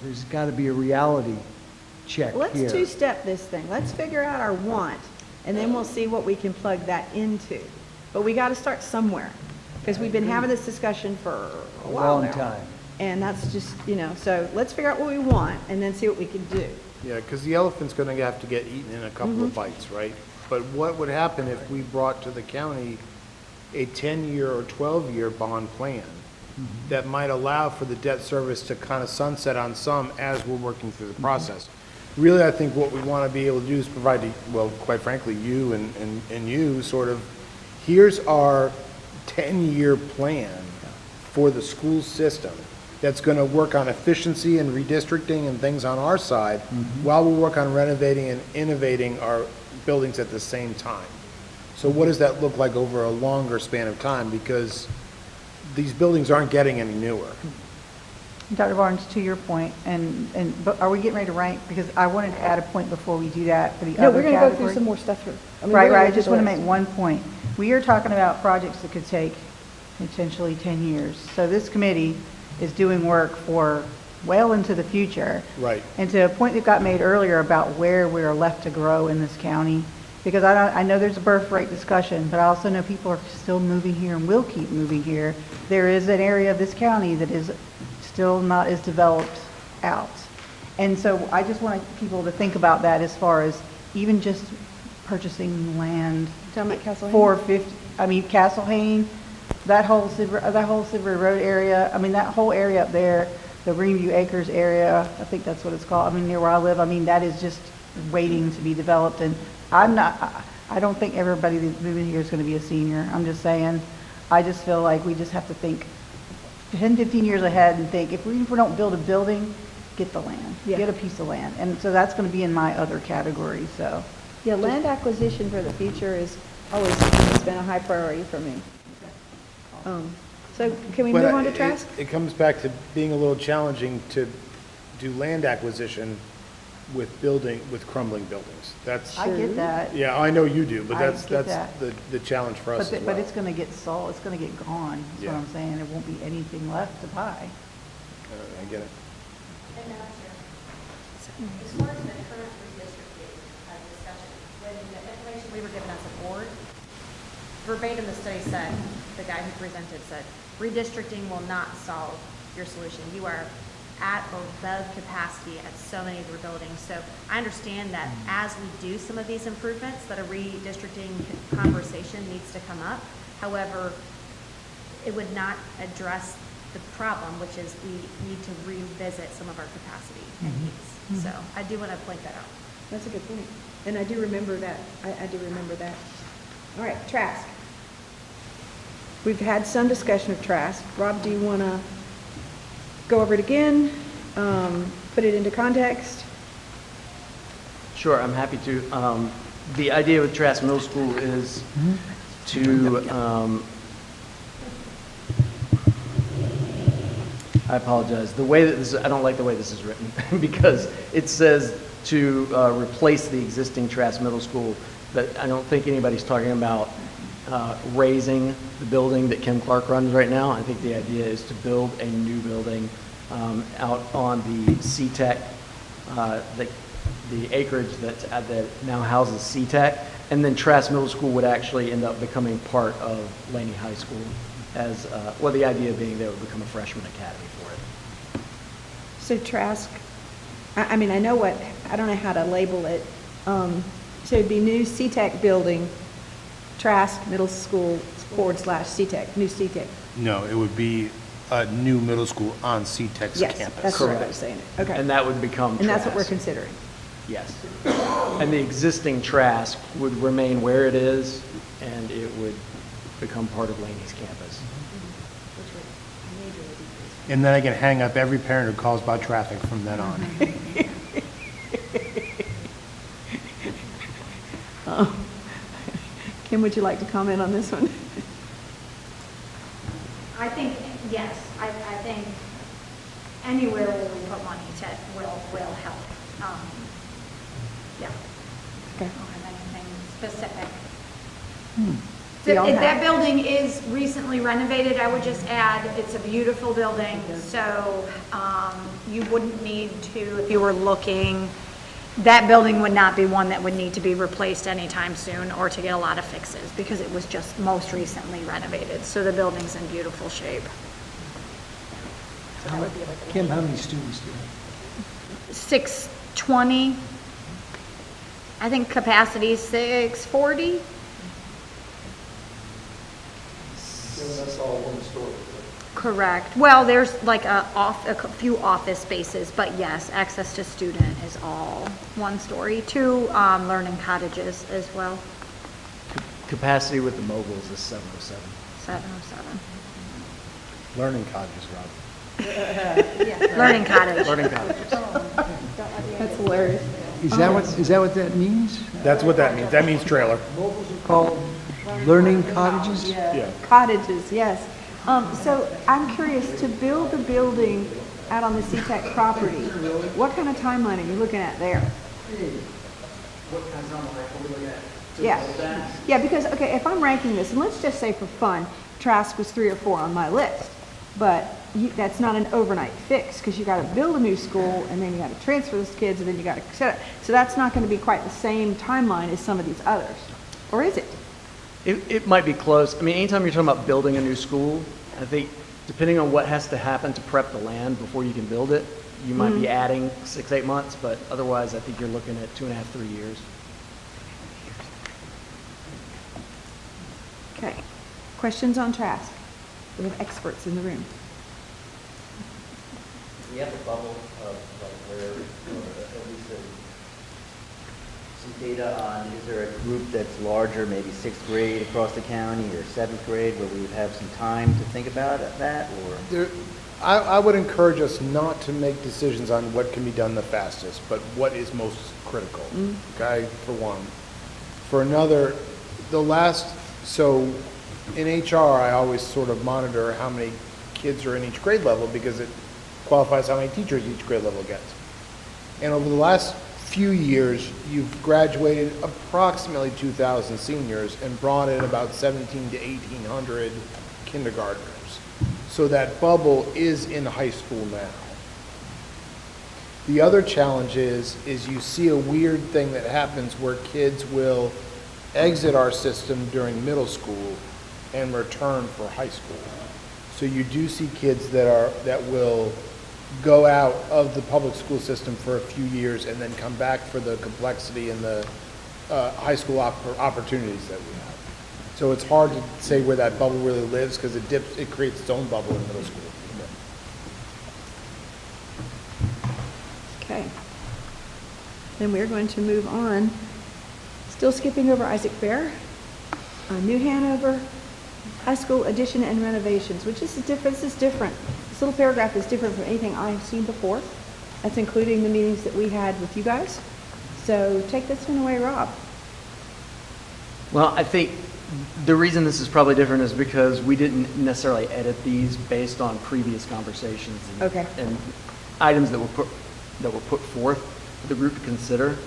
there's got to be a reality check here. Let's two-step this thing. Let's figure out our want, and then we'll see what we can plug that into. But we got to start somewhere, because we've been having this discussion for a while long now. time. And that's just, so let's figure out what we want, and then see what we can do. Yeah, because the elephant's going to have to get eaten in a couple of bites, right? But what would happen if we brought to the county a 10-year or 12-year bond plan that might allow for the debt service to kind of sunset on some as we're working through the process? Really, I think what we want to be able to do is provide, well, quite frankly, you and you sort of, here's our 10-year plan for the school system that's going to work on efficiency and redistricting and things on our side while we work on renovating and innovating our buildings at the same time. So what does that look like over a longer span of time? Because these buildings aren't getting any newer. Dr. Barnes, to your point, but are we getting ready to rank? Because I wanted to add a point before we do that for the No, other we're going to go through category. some more stuff here. Right, I just want to make one point. We are talking about projects that could take potentially 10 years. So this committee is doing work for well into the future. Right. And to a point that got made earlier about where we are left to grow in this county, because I know there's a birth rate discussion, but I also know people are still moving here and will keep moving here. There is an area of this county that is still not as developed out. And so I just want people to think about that as far as even just purchasing land. Talking about Castle Castle Hayne, that whole Silver Road area, that whole area up there, the Greenview Acres area, I think that's what it's called, near where I live, that is just waiting to be developed. And I don't think everybody that's moving here is going to be a senior. I'm just saying, I just feel like we just have to think 10, 15 years ahead and think, if we don't build a building, get the land, get a piece of land. And so that's going to be in my other category, so. Yeah, land acquisition for the future is always it's been a high priority for me. So can we But move on to Trask? It comes back to being a little challenging to do land acquisition with crumbling buildings. That's, I get that. yeah, I know you do, but I that's get that. the challenge for us as well. But it's going to get sold, it's going to get gone, that's what Yeah. I'm saying. There won't be anything left to buy. I get it. And Madam Chair, as far as the current redistricting discussion, when the information we were given as a board, verbatim the study said, the guy who presented said, redistricting will not solve your solution. You are at or above capacity at so many of your buildings. So I understand that as we do some of these improvements, that a redistricting conversation needs to come up. However, it would not address the problem, which is we need to revisit some of our capacity and needs. So I do want to point that out. That's a good point. And I do remember that. I do remember that. All right, Trask. We've had some discussion of Trask. Rob, do you want to go over it again, put it into context? Sure, I'm happy to. The idea with Trask Middle School is to, I apologize, the way that this, I don't like the way this is written, because it says to replace the existing Trask Middle School, but I don't think anybody's talking about raising the building that Kim Clark runs right now. I think the idea is to build a new building out on the CTEC, the acreage that now houses CTEC, and then Trask Middle School would actually end up becoming part of Laney High School as, well, the idea being they would become a freshman academy for it. So Trask, I mean, I don't know how to label it. So it'd be new CTEC building, Trask Middle School / CTEC, new CTEC. No, it would be a new middle school on CTEC's Yes, campus. that's what I was saying. Okay. And that would become And that's what we're Trask. considering. Yes. And the existing Trask would remain where it is, and it would become part of Laney's campus. And then I can hang up every parent who calls about traffic from then on. Kim, would you like to comment on this one? I think, yes, I think anywhere where we put money to will help. Yeah. Okay. I don't have anything specific. Do y'all If have- that building is recently renovated, I would just add, it's a beautiful building, so you wouldn't need to, if you were looking, that building would not be one that would need to be replaced anytime soon or to get a lot of fixes, because it was just most recently renovated, so the building's in beautiful shape. Kim, how many students do you have? 620, I think capacity is 640. That's all one story. Correct. Well, there's like a few office spaces, but yes, access to student is all one story. 2 learning cottages as well. Capacity with the mobiles is 707. 707. Learning cottages, Rob. Learning cottage. Learning cottages. That's hilarious. Is that what that means? That's what that means. That means trailer. Called learning cottages? Yeah. Cottages, yes. So I'm curious, to build the building out on the CTEC property, what kind of timeline are you looking at there? What kind of timeline are we looking at? Yeah. Yeah, because, okay, if I'm ranking this, and let's just say for fun, Trask was 3 or 4 on my list, but that's not an overnight fix, because you got to build a new school, and then you got to transfer those kids, and then you got to set it. So that's not going to be quite the same timeline as some of these others, or is it? It might be close. I mean, anytime you're talking about building a new school, I think depending on what has to happen to prep the land before you can build it, you might be adding 6-8 months, but otherwise I think you're looking at 2.5, 3 years. Okay. Questions on Trask? We have experts in the room. We have a bubble of like where, or at least some data on, is there a group that's larger, maybe 6th grade across the county or 7th grade, where we would have some time to think about that, or? I would encourage us not to make decisions on what can be done the fastest, but what is most critical, okay, for one. For another, so in HR, I always sort of monitor how many kids are in each grade level because it qualifies how many teachers each grade level gets. And over the last few years, you've graduated approximately 2,000 seniors and brought in about 1,700 to 1,800 kindergartners. So that bubble is in high school now. The other challenge is you see a weird thing that happens where kids will exit our system during middle school and return for high school. So you do see kids that will go out of the public school system for a few years and then come back for the complexity and the high school opportunities that we have. So it's hard to say where that bubble really lives because it creates its own bubble in middle school. Okay. Then we're going to move on. Still skipping over Isaac Bear. New Hanover, high school addition and renovations, which is different. This is different. This little paragraph is different from anything I've seen before. That's including the meetings that we had with you guys. So take this one away, Rob. Well, I think the reason this is probably different is because we didn't necessarily edit these based on previous conversations and items that were put forth for the group to consider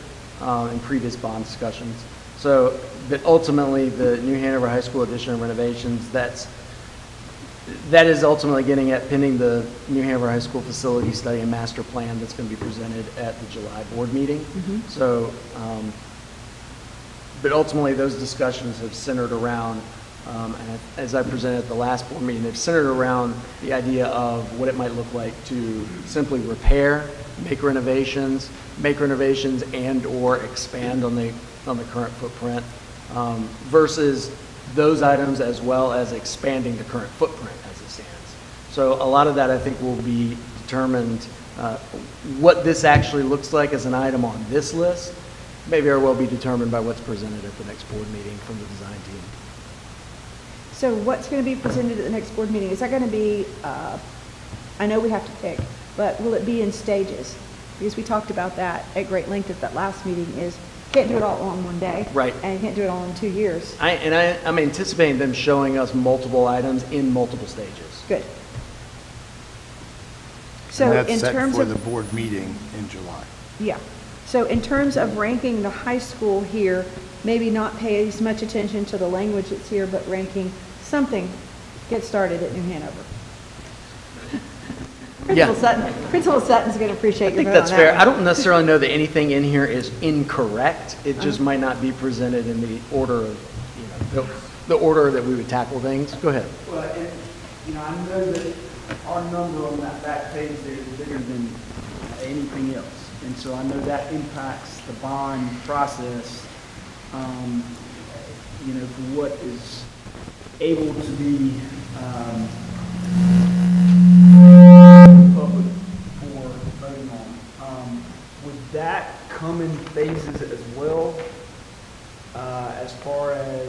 in previous bond discussions. So, but ultimately, the New Hanover High School addition and renovations, that is ultimately getting at pending the New Hanover High School facility study and master plan that's going to be presented at the July board meeting. So, but ultimately, those discussions have centered around, and as I presented at the last board meeting, they've centered around the idea of what it might look like to simply repair, make renovations and/or expand on the current footprint, versus those items as well as expanding the current footprint as it stands. So a lot of that, I think, will be determined, what this actually looks like as an item on this list may very well be determined by what's presented at the next board meeting from the design team. So what's going to be presented at the next board meeting? Is that going to be, I know we have to pick, but will it be in stages? Because we talked about that at great length at that last meeting, is can't do it all in one day. Right. And you can't do it all in 2 years. I'm anticipating them showing us multiple items in multiple stages. Good. So And in that's terms set of. for the board meeting in July. Yeah. So in terms of ranking the high school here, maybe not pay as much attention to the language that's here, but ranking something, get started at New Hanover. Yeah. Principal Sutton's going to appreciate I your think vote that's on fair. that I one. don't necessarily know that anything in here is incorrect. It just might not be presented in the order of, the order that we would tackle things. Go ahead. Well, and, I know that our number on that back page there is bigger than anything else. And so I know that impacts the bond process, for what is able to be, public for voting on. Would that come in phases as well, as far as,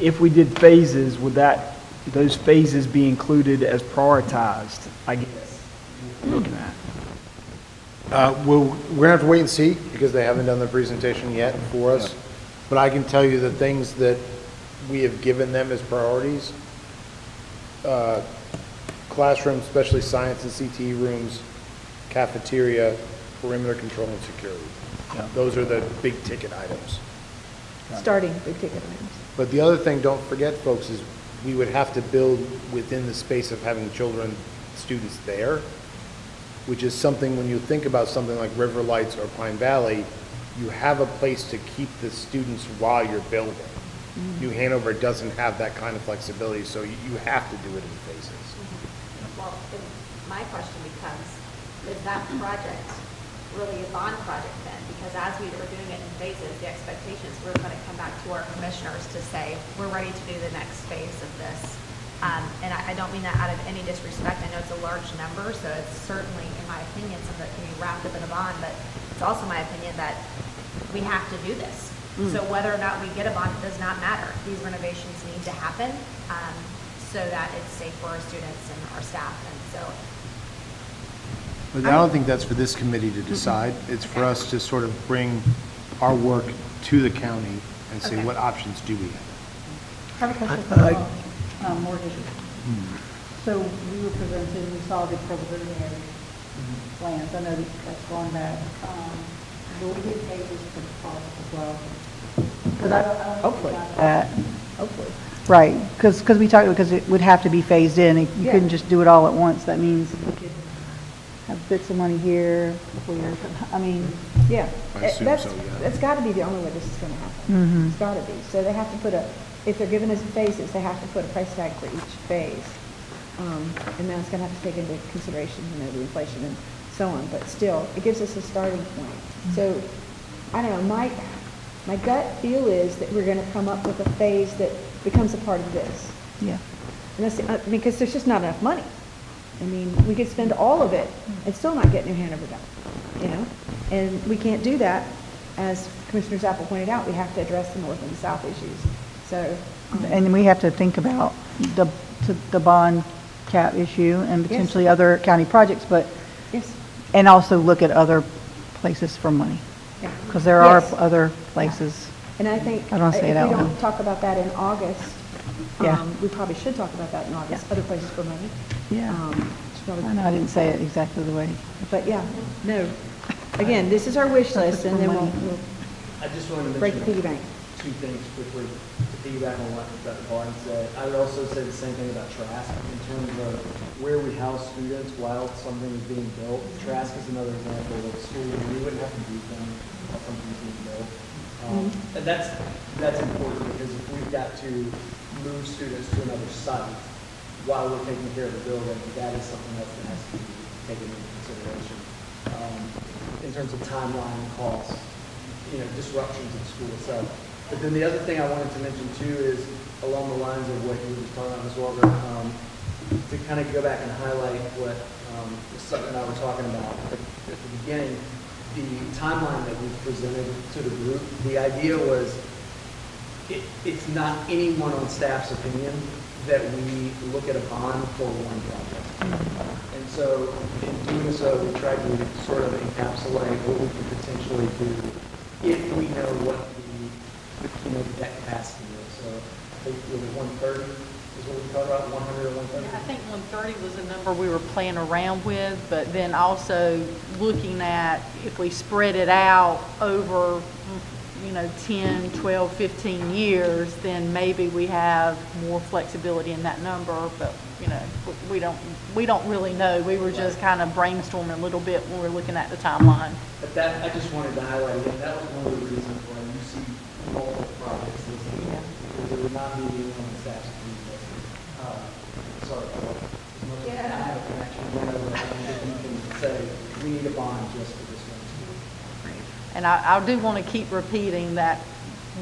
if we did phases, would those phases be included as prioritized, I guess, looking at? We're gonna have to wait and see, because they haven't done the presentation yet for us. But I can tell you the things that we have given them as priorities. Classrooms, especially science and CTE rooms, cafeteria, perimeter control and security. Those are the big ticket items. Starting big ticket items. But the other thing, don't forget, folks, is we would have to build within the space of having students there, which is something, when you think about something like River Lights or Pine Valley, you have a place to keep the students while you're building. New Hanover doesn't have that kind of flexibility, so you have to do it in phases. Well, then my question becomes, is that project really a bond project then? Because as we were doing it in phases, the expectation is we're going to come back to our commissioners to say, we're ready to do the next phase of this. And I don't mean that out of any disrespect. I know it's a large number, so it's certainly, in my opinion, something that can be wrapped up in a bond, but it's also my opinion that we have to do this. So whether or not we get a bond, it does not matter. These renovations need to happen, so that it's safe for our students and our staff, and so. But I don't think that's for this committee to decide. It's for us to sort of bring our work to the county and say, what options do we have? I have a question for mortgage. So we were presented, we saw the preliminary plans. I know that's going back. Will we get pages for the cost as well? Hopefully. Hopefully. Right, because we talked, because it would have to be phased in. You Yeah. couldn't just do it all at once. That means we could have bits of money here, years. I mean, Yeah. I assume That's- so, yeah. That's got to be the only way this is going to happen. Mhm. It's got to be. So they have to put if they're giving us phases, they have to put a price tag for each phase. And then it's going to have to take into consideration, the inflation and so on. But still, it gives us a starting point. So, I don't know, my gut feel is that we're going to come up with a phase that becomes a part of this. Yeah. And that's, because there's just not enough money. I mean, we could spend all of it and still not get New Hanover done, And we can't do that. As Commissioner Zappel pointed out, we have to address the north and the south issues. So, And we have to think about the bond cap issue and potentially other county projects, but, yes. and also look at other places for money. Yeah. Because there are Yes. other places. And I think I don't say if that we one. don't talk about that in August, Yeah. we probably should talk about that in August, other places for money. Yeah. It's probably- I know I didn't say it exactly the way. But yeah, no. Again, this is our wish list, and then we'll I just wanted to Break the mention piggy bank. two things quickly to piggyback on what Dr. Barton said. I would also say the same thing about Trask in terms of where we house students while something is being built. Trask is another example of a school where we wouldn't have to do things while something's being built. And that's important because if we've got to move students to another site while we're taking care of the building, that is something else that has to be taken into consideration in terms of timeline and cost, disruptions in school itself. But then the other thing I wanted to mention too is along the lines of what you were just talking about, Ms. Walker, to kind of go back and highlight what Ms. Sutton and I were talking about at the beginning, the timeline that we presented to the group. The idea was it's not anyone on staff's opinion that we look at a bond for one project. And so in doing so, we tried to sort of encapsulate what we could potentially do if we know what the debt capacity is. So I think it was 130 is what we talked about, 100 or 130? I think 130 was a number we were playing around with, but then also looking at if we spread it out over 10, 12, 15 years, then maybe we have more flexibility in that number, but we don't really know. We were just kind of brainstorming a little bit when we were looking at the timeline. But that, I just wanted to highlight again, that was one of the reasons why you see multiple projects listed. Because it would not be anyone on staff's opinion. Sorry, as much as I have a connection, I don't think you can say, we need a bond just for this one school. And I do want to keep repeating that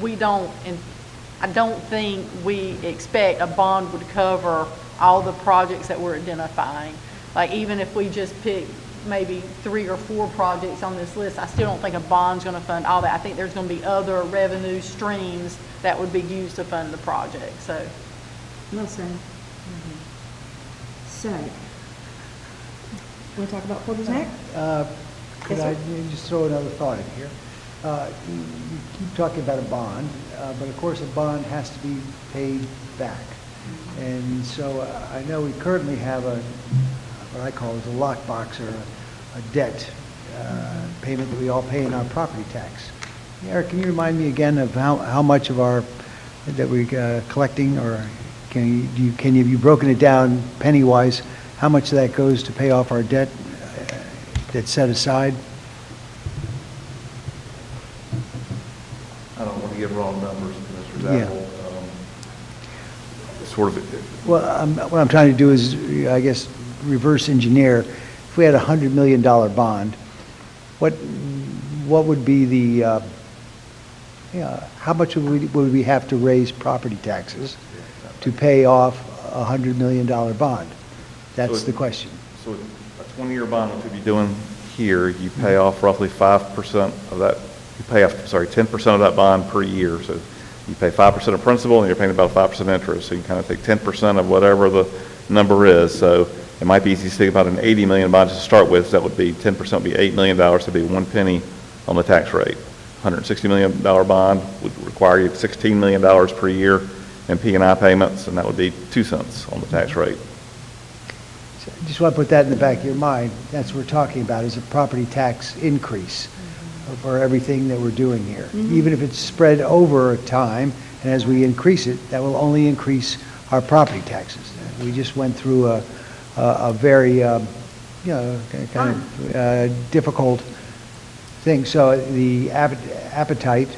I don't think we expect a bond would cover all the projects that we're identifying. Like even if we just pick maybe 3 or 4 projects on this list, I still don't think a bond's going to fund all that. I think there's going to be other revenue streams that would be used to fund the project, so. Well said. So, want to talk about Porter's Neck? Could I just throw another thought in here? You keep talking about a bond, but of course a bond has to be paid back. And so I know we currently have what I call is a lockbox or a debt payment that we all pay in our property tax. Eric, can you remind me again of how much of our that we're collecting, or have you broken it down penny-wise, how much of that goes to pay off our debt that's set aside? I don't want to give wrong numbers, Mr. Zappel. Well, what I'm trying to do is, I guess, reverse engineer. If we had a $100 million bond, what would be the, how much would we have to raise property taxes to pay off a $100 million bond? That's the question. So a 20-year bond, which we'd be doing here, you pay off roughly 5% of that, 10% of that bond per year. So you pay 5% of principal and you're paying about 5% interest. So you kind of take 10% of whatever the number is. So it might be easy to think about an $80 million bond to start with. So that would be 10% would be $8 million. So it'd be 1 penny on the tax rate. $160 million bond would require you $16 million per year in P&I payments, and that would be 2 cents on the tax rate. So I just want to put that in the back of your mind. That's what we're talking about, is a property tax increase for everything that we're doing here. Even if it's spread over time, and as we increase it, that will only increase our property taxes. We just went through a very, difficult thing. So the appetite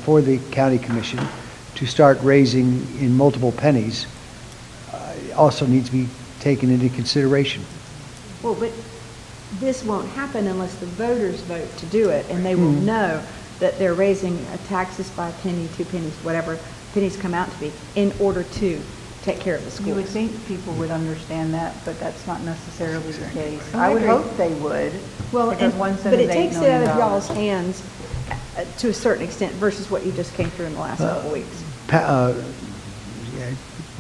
for the county commission to start raising in multiple pennies also needs to be taken into consideration. Well, but this won't happen unless the voters vote to do it, and they will know that they're raising taxes by a penny, 2 pennies, whatever pennies come out to be, in order to take care of the schools. You would think people would understand that, but that's not necessarily the case. I I would agree. hope they would. Well, because one cent but is it $8 takes it out of million. y'all's hands to a certain extent versus what you just came through in the last couple of weeks.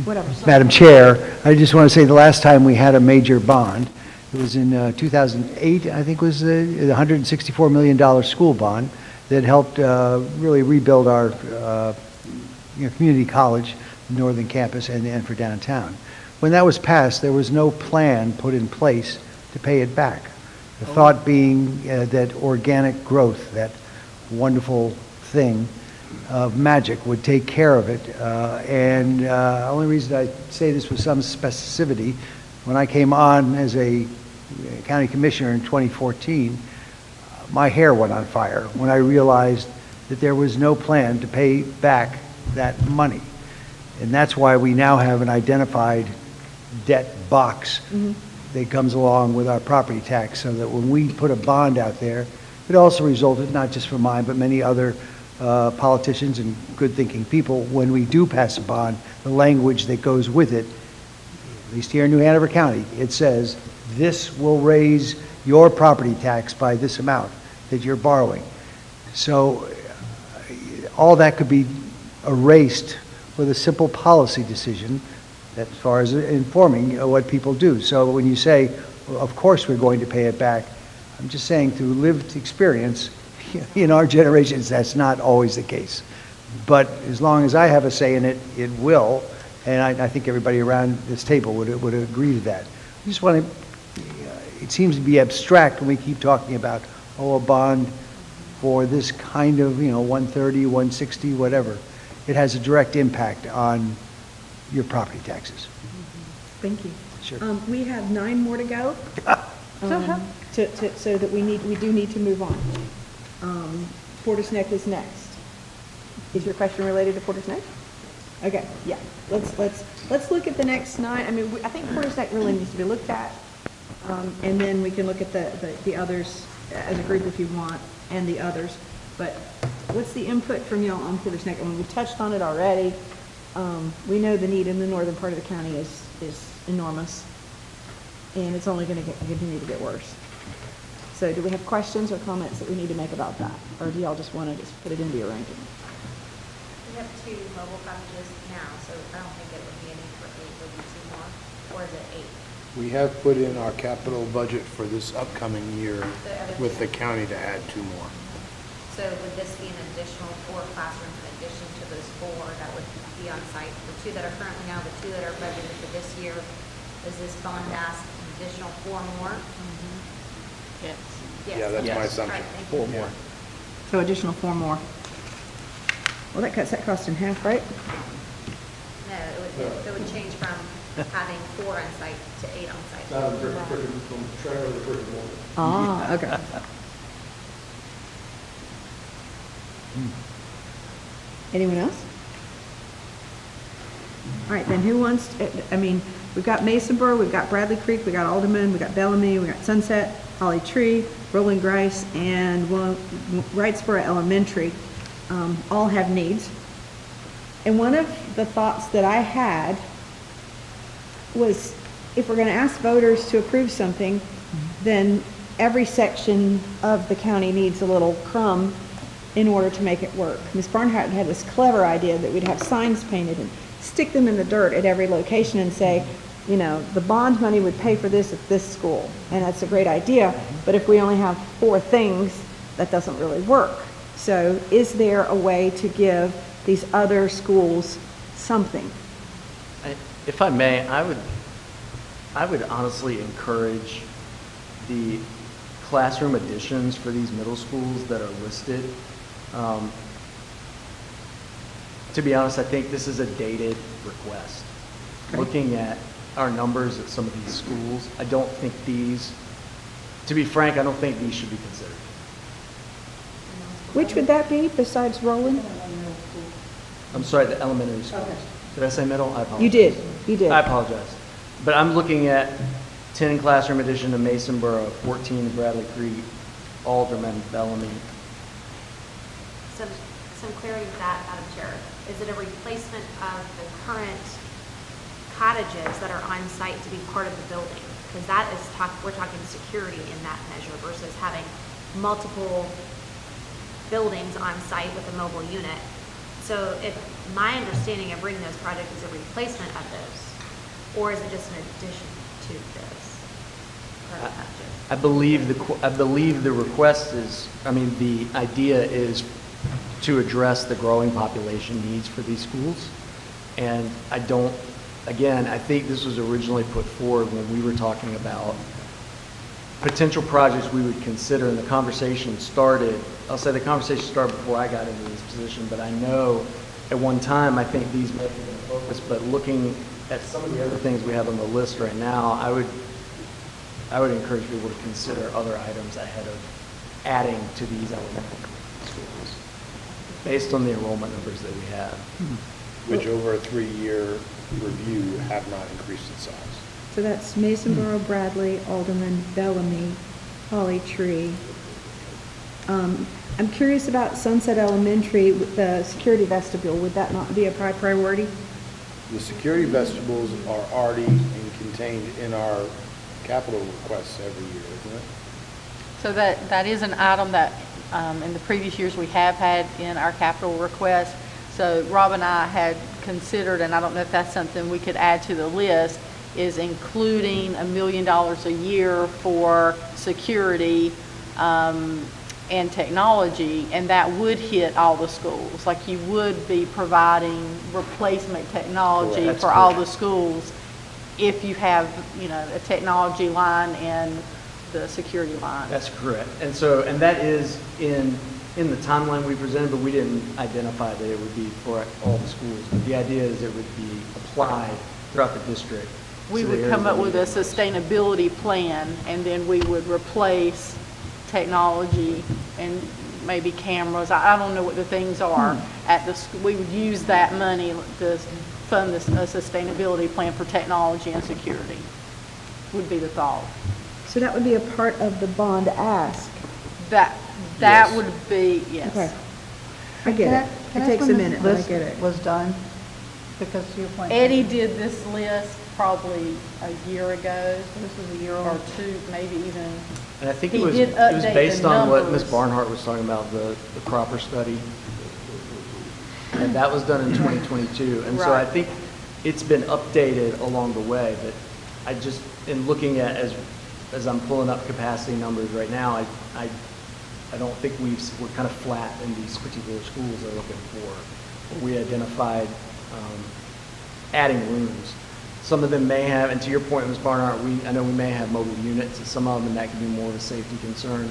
Whatever. Madam Chair, I just want to say the last time we had a major bond, it was in 2008, I think was the $164 million school bond that helped really rebuild our community college, northern campus, and for downtown. When that was passed, there was no plan put in place to pay it back. The thought being that organic growth, that wonderful thing of magic would take care of it. Only reason I say this with some specificity, when I came on as a county commissioner in 2014, my hair went on fire when I realized that there was no plan to pay back that money. And that's why we now have an identified debt box that comes along with our property tax, so that when we put a bond out there, it also resulted, not just for mine, but many other politicians and good-thinking people, when we do pass a bond, the language that goes with it, at least here in New Hanover County, it says, this will raise your property tax by this amount that you're borrowing. So all that could be erased with a simple policy decision as far as informing what people do. So when you say, well, of course we're going to pay it back, I'm just saying through lived experience, in our generations, that's not always the case. But as long as I have a say in it, it will, and I think everybody around this table would agree to that. I just want to, it seems to be abstract when we keep talking about, a bond for this kind of, 130, 160, whatever. It has a direct impact on your property taxes. Thank you. Sure. We have 9 more to go, so that we do need to move on. Porter's Neck is next. Is your question related to Porter's Neck? Okay, yeah. Let's look at the next 9. I mean, I think Porter's Neck really needs to be looked at, and then we can look at the others as a group if you want, and the others. But what's the input from y'all on Porter's Neck? I mean, we've touched on it already. We know the need in the northern part of the county is enormous, and it's only going to continue to get worse. So do we have questions or comments that we need to make about that? Or do y'all just want to just put it into your ranking? We have 2 mobile cottages now, so I don't think it would be any for 8, it would be 2 more, or is it 8? We have put in our capital budget for this upcoming year with the county to add 2 more. So would this be an additional 4 classrooms in addition to those 4 that would be on site? The 2 that are currently now, the 2 that are budgeted for this year, is this bond ask an additional 4 more? Yes. Yes. Yeah, that's my All right, assumption. thank 4 you. more. So additional 4 more. Well, that cuts that cost in half, right? No, it would change from having 4 on site to 8 on site. From trailer to brick and mortar. Ah, okay. Anyone else? All right, then who wants, we've got Masonboro, we've got Bradley Creek, we got Alderman, we got Bellamy, we got Sunset, Holly Tree, Rolling Grice, and Wrightsboro Elementary, all have needs. And one of the thoughts that I had was, if we're going to ask voters to approve something, then every section of the county needs a little crumb in order to make it work. Ms. Barnhart had this clever idea that we'd have signs painted and stick them in the dirt at every location and say, the bond money would pay for this at this school. And that's a great idea, but if we only have 4 things, that doesn't really work. So is there a way to give these other schools something? If I may, I would honestly encourage the classroom additions for these middle schools that are listed. To be honest, I think this is a dated request. Okay. Looking at our numbers at some of these schools, I don't think these, to be frank, I don't think these should be considered. Which would that be besides Roland? I'm sorry, the elementary schools. Okay. Did I say middle? I apologize. You did. I apologize. But I'm looking at 10 classroom addition to Masonboro, 14 to Bradley Creek, Alderman, Bellamy. Some clarity with that, Madam Chair. Is it a replacement of the current cottages that are on site to be part of the building? Because that is we're talking security in that measure versus having multiple buildings on site with a mobile unit. So if my understanding of bringing those projects is a replacement of those, or is it just an addition to this? I believe the request is, the idea is to address the growing population needs for these schools. And I think this was originally put forward when we were talking about potential projects we would consider, and the conversation started, I'll say the conversation started before I got into this position, but I know at one time, I think these may have been the focus, but looking at some of the other things we have on the list right now, I would encourage people to consider other items ahead of adding to these elementary schools, based on the enrollment numbers that we have. Which over a 3-year review have not increased in size. So that's Masonboro, Bradley, Alderman, Bellamy, Holly Tree. I'm curious about Sunset Elementary, with the security vestibule. Would that not be a priority? The security vestibules are already contained in our capital requests every year, isn't it? So that is an item that in the previous years we have had in our capital request. So Rob and I had considered, and I don't know if that's something we could add to the list, is including $1 million a year for security and technology, and that would hit all the schools. Like you would be providing replacement technology Correct. for all the schools if you have, a technology line and the security line. That's correct. And that is in the timeline we presented, but we didn't identify that it would be for all the schools. But the idea is it would be applied throughout the district. We to the would areas come up that with need a it. sustainability plan, and then we would replace technology and maybe cameras. I don't know what the things are at the, we would use that money to fund this, a sustainability plan for technology and security, would be the thought. So that would be a part of the bond ask. That Yes. would be, yes. Okay. I get it. Can It I takes ask a when minute, this but I get list it. was done? Because to your point. Eddie did this list probably a year ago, This was a year or old. two, maybe even. And I think He it was did update the based on what Ms. numbers. Barnhart was talking about, the Cropper study. And that was done in 2022. And so I Right. think it's been updated along the way, but I just, in looking at, as I'm pulling up capacity numbers right now, I don't think we're kind of flat in these particular schools they're looking for. We identified adding rooms. Some of them may have, and to your point, Ms. Barnhart, I know we may have mobile units at some of them, and that could be more of a safety concern.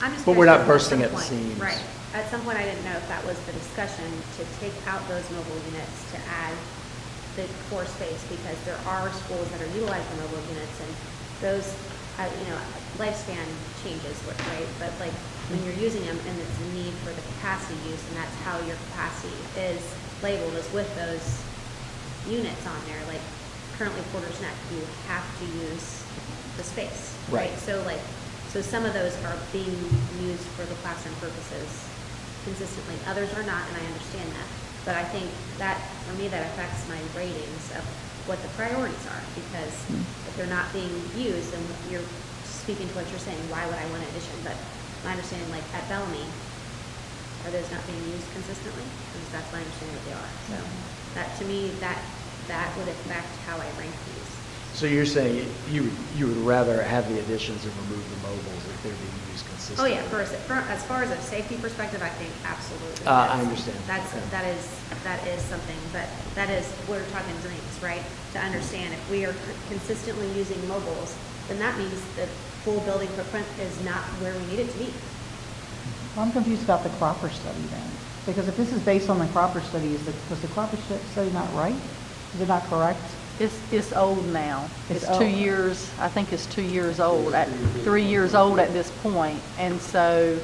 I'm just But we're not curious, bursting some at the point- seams. Right. At some point, I didn't know if that was the discussion, to take out those mobile units to add the core space, because there are schools that are utilizing mobile units, and those, lifespan changes, right? But like, when you're using them, and it's a need for the capacity use, and that's how your capacity is labeled, is with those units on there, like currently Porter's Neck, you have to use the space, right? Right. So some of those are being used for the classroom purposes consistently. Others are not, and I understand that. But I think that, for me, that affects my ratings of what the priorities are, because if they're not being used, then you're speaking to what you're saying, why would I want an addition? But my understanding, like at Bellamy, are those not being used consistently? Because that's my understanding that they are. So that, to me, that would affect how I rank these. So you're saying you would rather have the additions and remove the mobiles if they're being used Oh, consistently? yeah, as far as a safety perspective, I think absolutely. I understand. That is something, but that is, we're talking dreams, right? To understand, if we are consistently using mobiles, then that means the full building footprint is not where we need it to be. Well, I'm confused about the Cropper study then, because if this is based on the Cropper study, was the Cropper study not right? Is it not correct? It's old now. It's It's 2 old. years, I think it's 2 years old, 3 years old at this point. And so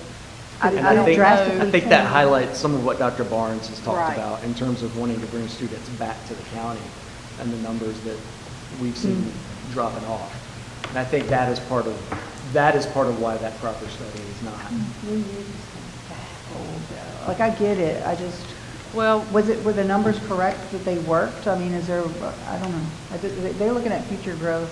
I And don't I know. think that highlights some of what Dr. Barnes has talked Right. about in terms of wanting to bring students back to the county and the numbers that we've seen dropping off. And I think that is part of why that Cropper study is not. Like, I get it, I just, Well, were the numbers correct that they worked? I mean, is there, I don't know. They're looking at future growth.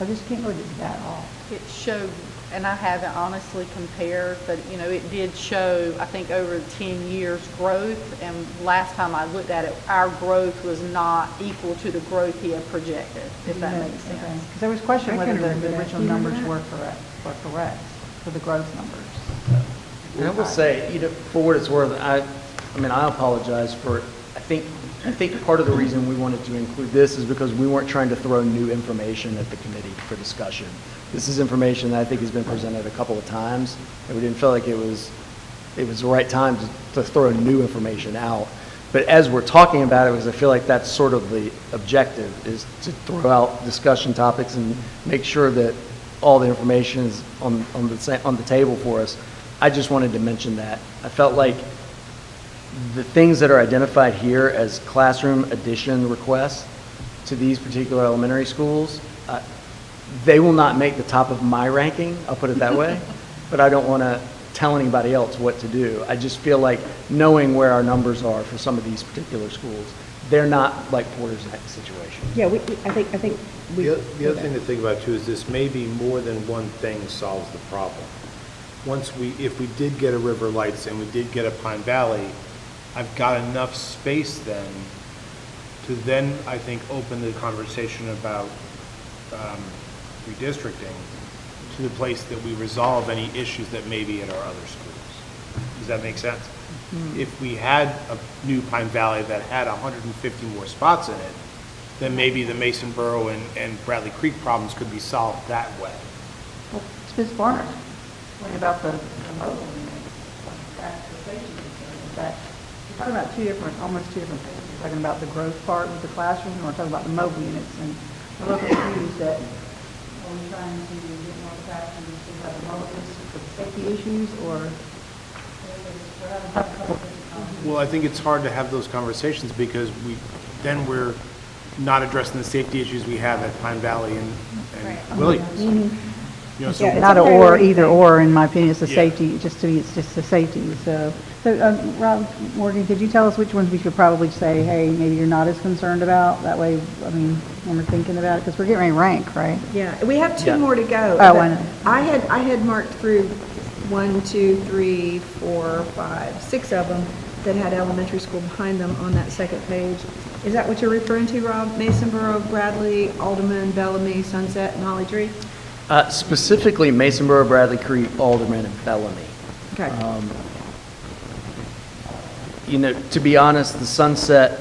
I just can't really get that off. it showed, and I haven't honestly compared, but, it did show, I think, over 10 years growth. And last time I looked at it, our growth was not equal to the growth he had projected, if that makes sense. Because there was question I whether can remember the that. original Do you remember numbers that? were correct for the growth numbers. And I will say, for what it's worth, I apologize for, I think I think part of the reason we wanted to include this is because we weren't trying to throw new information at the committee for discussion. This is information that I think has been presented a couple of times, and we didn't feel like it was the right time to throw new information out. But as we're talking about it, because I feel like that's sort of the objective, is to throw out discussion topics and make sure that all the information is on the table for us. I just wanted to mention that. I felt like the things that are identified here as classroom addition requests to these particular elementary schools, they will not make the top of my ranking, I'll put it that way, but I don't want to tell anybody else what to do. I just feel like knowing where our numbers are for some of these particular schools, they're not like Porter's Neck situation. Yeah, I think we. The other thing to think about too is this may be more than one thing solves the problem. If we did get a River Lights and we did get a Pine Valley, I've got enough space then to then, I think, open the conversation about redistricting to the place that we resolve any issues that may be at our other schools. Does that make sense? Mm-hmm. If we had a new Pine Valley that had 150 more spots in it, then maybe the Mason Borough and Bradley Creek problems could be solved that way. Well, Ms. Barner, what about the mobile unit? Transportation concern, is that, you're talking about almost two different things. You're talking about the growth part with the classroom, and we're talking about the mobile units, and we're a little confused that are we trying to get more capacity to have the mobile units for safety issues, or we're having a couple of different conversations. Well, I think it's hard to have those conversations because we're not addressing the safety issues we have at Pine Valley and Williams. You know, so Yeah, not an or, either or, in my opinion, it's the safety, it's just the safety, so. Rob Morgan, could you tell us which ones we should probably say, hey, maybe you're not as concerned about? That way, I mean, when we're thinking about it, because we're getting ready to rank, right? Yeah, we have two more to go. Oh, I know. I had marked through 1, 2, 3, 4, 5, 6 of them that had elementary school behind them on that second page. Is that what you're referring to, Rob? Mason Borough, Bradley, Alderman, Bellamy, Sunset, and Holly Tree? Specifically, Mason Borough, Bradley Creek, Alderman, and Bellamy. Okay. You know, to be honest, the Sunset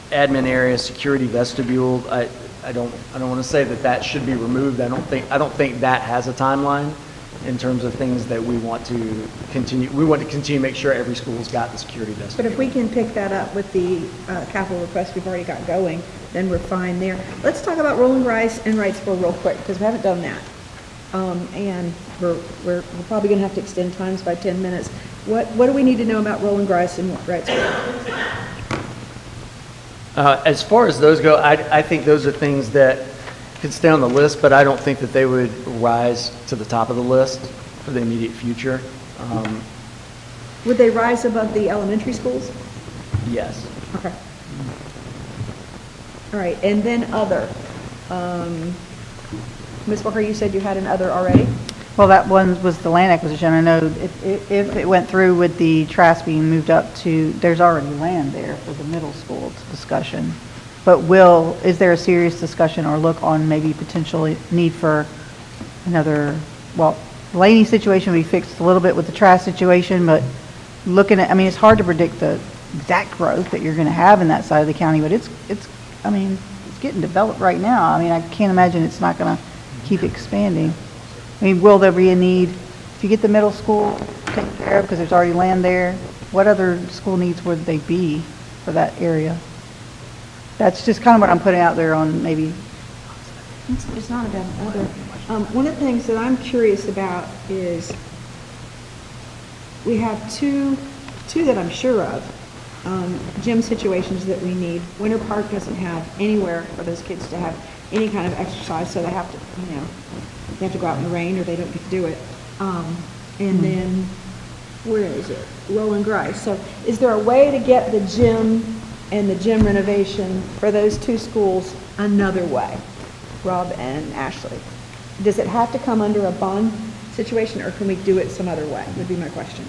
admin area, security vestibule, I don't want to say that should be removed. I don't think that has a timeline in terms of things that we want to continue. We want to continue to make sure every school's got the security vestibule. But if we can pick that up with the capital request we've already got going, then we're fine there. Let's talk about Rolling Rice and Wrightsville real quick, because we haven't done that. And we're probably going to have to extend times by 10 minutes. What do we need to know about Rolling Rice and Wrightsville? As far as those go, I think those are things that could stay on the list, but I don't think that they would rise to the top of the list for the immediate future. Would they rise above the elementary schools? Yes. Okay. All right, and then other. Ms. Walker, you said you had an other already? Well, that one was the land acquisition. I know if it went through with the Trask being moved up to, there's already land there for the middle school discussion. But is there a serious discussion or look on maybe potential need for another, well, the Laney situation we fixed a little bit with the Trask situation, but looking at, I mean, it's hard to predict the exact growth that you're going to have in that side of the county, but it's getting developed right now. I mean, I can't imagine it's not going to keep expanding. I mean, will there be a need, if you get the middle school taken care of, because there's already land there, what other school needs would they be for that area? That's just kind of what I'm putting out there on maybe. It's not about other. One of the things that I'm curious about is we have two that I'm sure of, gym situations that we need. Winter Park doesn't have anywhere for those kids to have any kind of exercise, so they have to, they have to go out in the rain or they don't get to do it. And then, where is it? Rolling Rice. So is there a way to get the gym and the gym renovation for those two schools another way? Rob and Ashley. Does it have to come under a bond situation, or can we do it some other way, would be my question.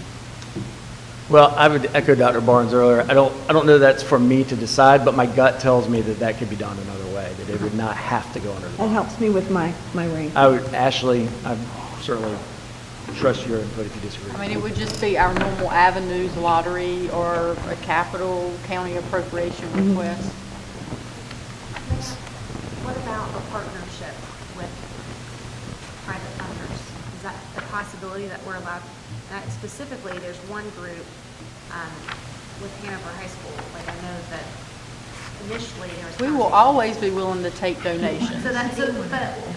Well, I would echo Dr. Barnes earlier. I don't know that's for me to decide, but my gut tells me that could be done another way, that it would not have to go under the That bond. helps me with my ranking. Ashley, I'm certainly trust your input if you disagree. I mean, it would just be our normal avenues lottery or a capital county appropriation request. What about a partnership with private funders? Is that a possibility that we're allowed? Specifically, there's one group with Hanover High School. Like I know that initially there was. We will always be willing to take donations. But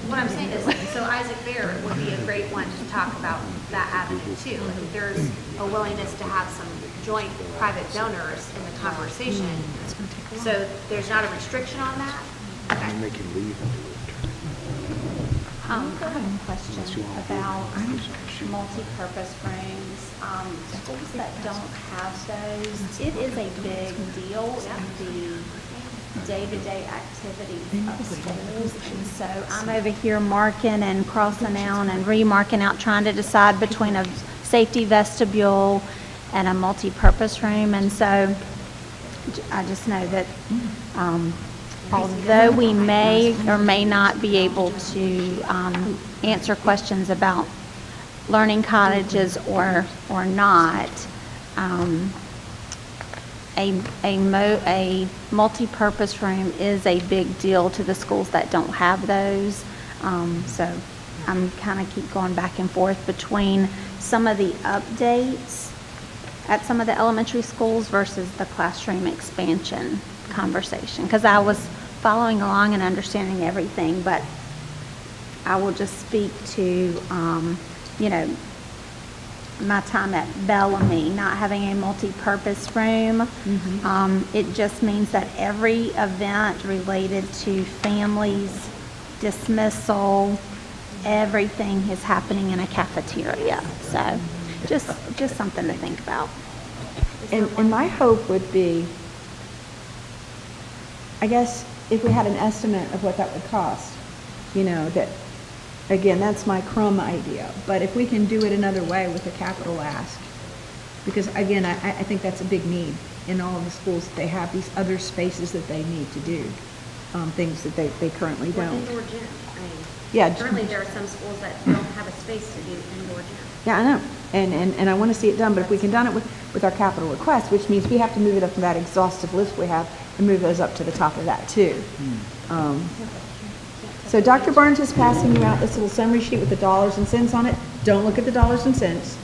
what I'm saying is, like, so Isaac Bear would be a great one to talk about that avenue too. Like, if there's a willingness to have some joint private donors in the conversation, so there's not a restriction on that? Okay. Make him leave and do it. I have a question about multi-purpose rooms. Schools that don't have those, it is a big deal in the day-to-day activities of schools. And so I'm over here marking and crossing out and remarking out, trying to decide between a safety vestibule and a multi-purpose room. And so I just know that although we may or may not be able to answer questions about learning cottages or not, a multi-purpose room is a big deal to the schools that don't have those. So I'm kind of keep going back and forth between some of the updates at some of the elementary schools versus the classroom expansion conversation, because I was following along and understanding everything, but I will just speak to, my time at Bellamy, not having a multi-purpose room. It just means that every event related to families, dismissal, everything is happening in a cafeteria. So just something to think about. And my hope would be, I guess, if we had an estimate of what that would cost, that, again, that's my crumb idea. But if we can do it another way with a capital ask, because again, I think that's a big need in all of the schools. They have these other spaces that they need to do, things that they currently Or don't. indoor gym. Yeah. Currently, there are some schools that don't have a space to do indoor gym. Yeah, I know. And I want to see it done, but if we can done it with our capital request, which means we have to move it up from that exhaustive list we have and move those up to the top of that too. So Dr. Barnes is passing you out this little summary sheet with the dollars and cents on it. Don't look at the dollars and cents,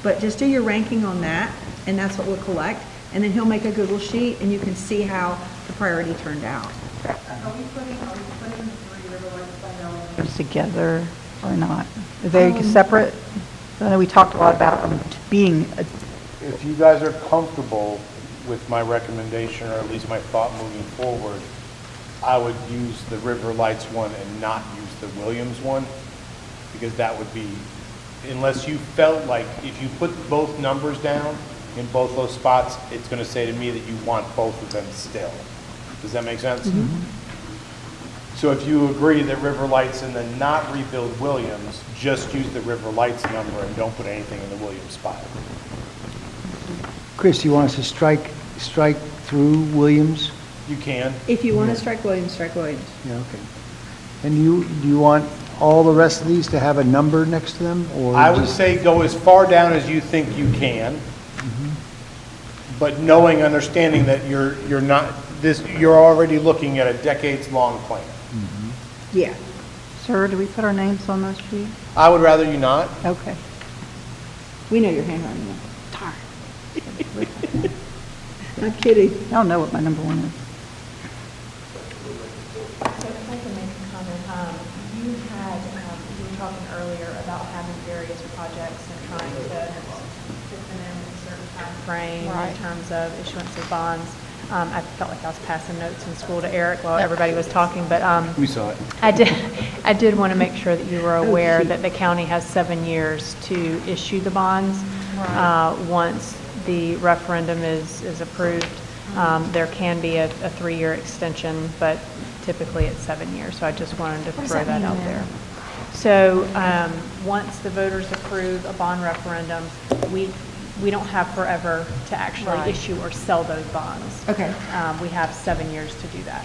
but just do your ranking on that, and that's what we'll collect. And then he'll make a Google sheet, and you can see how the priority turned out. Are we putting the three River Lights by elements together or not? Are they separate? I know we talked a lot about them being, If you guys are comfortable with my recommendation, or at least my thought moving forward, I would use the River Lights one and not use the Williams one, because that would be, unless you felt like if you put both numbers down in both those spots, it's going to say to me that you want both of them still. Does that make sense? So if you agree that River Lights and then not rebuild Williams, just use the River Lights number and don't put anything in the Williams spot. Chris, do you want us to strike through Williams? You can. If you want to strike Williams, strike Williams. Yeah, okay. And do you want all the rest of these to have a number next to them, or? I would just- say go as far down as you think you can, but knowing, understanding that you're not, you're already looking at a decades-long plan. Yeah. sir, do we put our names on those sheets? I would rather you not. Okay. We know your handwriting. I'm kidding. I don't know what my number one is. So if I can make a comment, you were talking earlier about having various projects and trying to fit them in a certain time frame Right. in terms of issuance of bonds. I felt like I was passing notes in school to Eric while everybody was talking, but We saw it. I did want to make sure that you were aware that the county has 7 years to issue the bonds. Once the referendum is approved, there can be a 3-year extension, but typically it's 7 years. So I just wanted to throw that out there. So once the voters approve a bond referendum, we don't have forever to actually Right. issue or sell those bonds. Okay. We have 7 years to do that.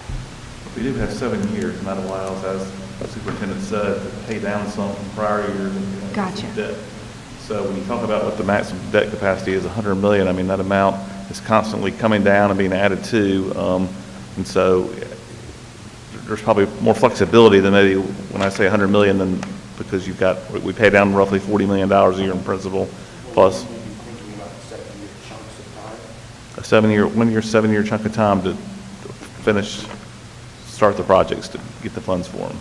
We do have 7 years, and that allows, as the superintendent said, to pay down some from prior years and Gotcha. debt. So when you talk about what the maximum debt capacity is, 100 million, I mean, that amount is constantly coming down and being added to. And so there's probably more flexibility than maybe when I say 100 million than because we pay down roughly $40 million a year in principal plus a 7-year chunk of time to start the projects to get the funds for them.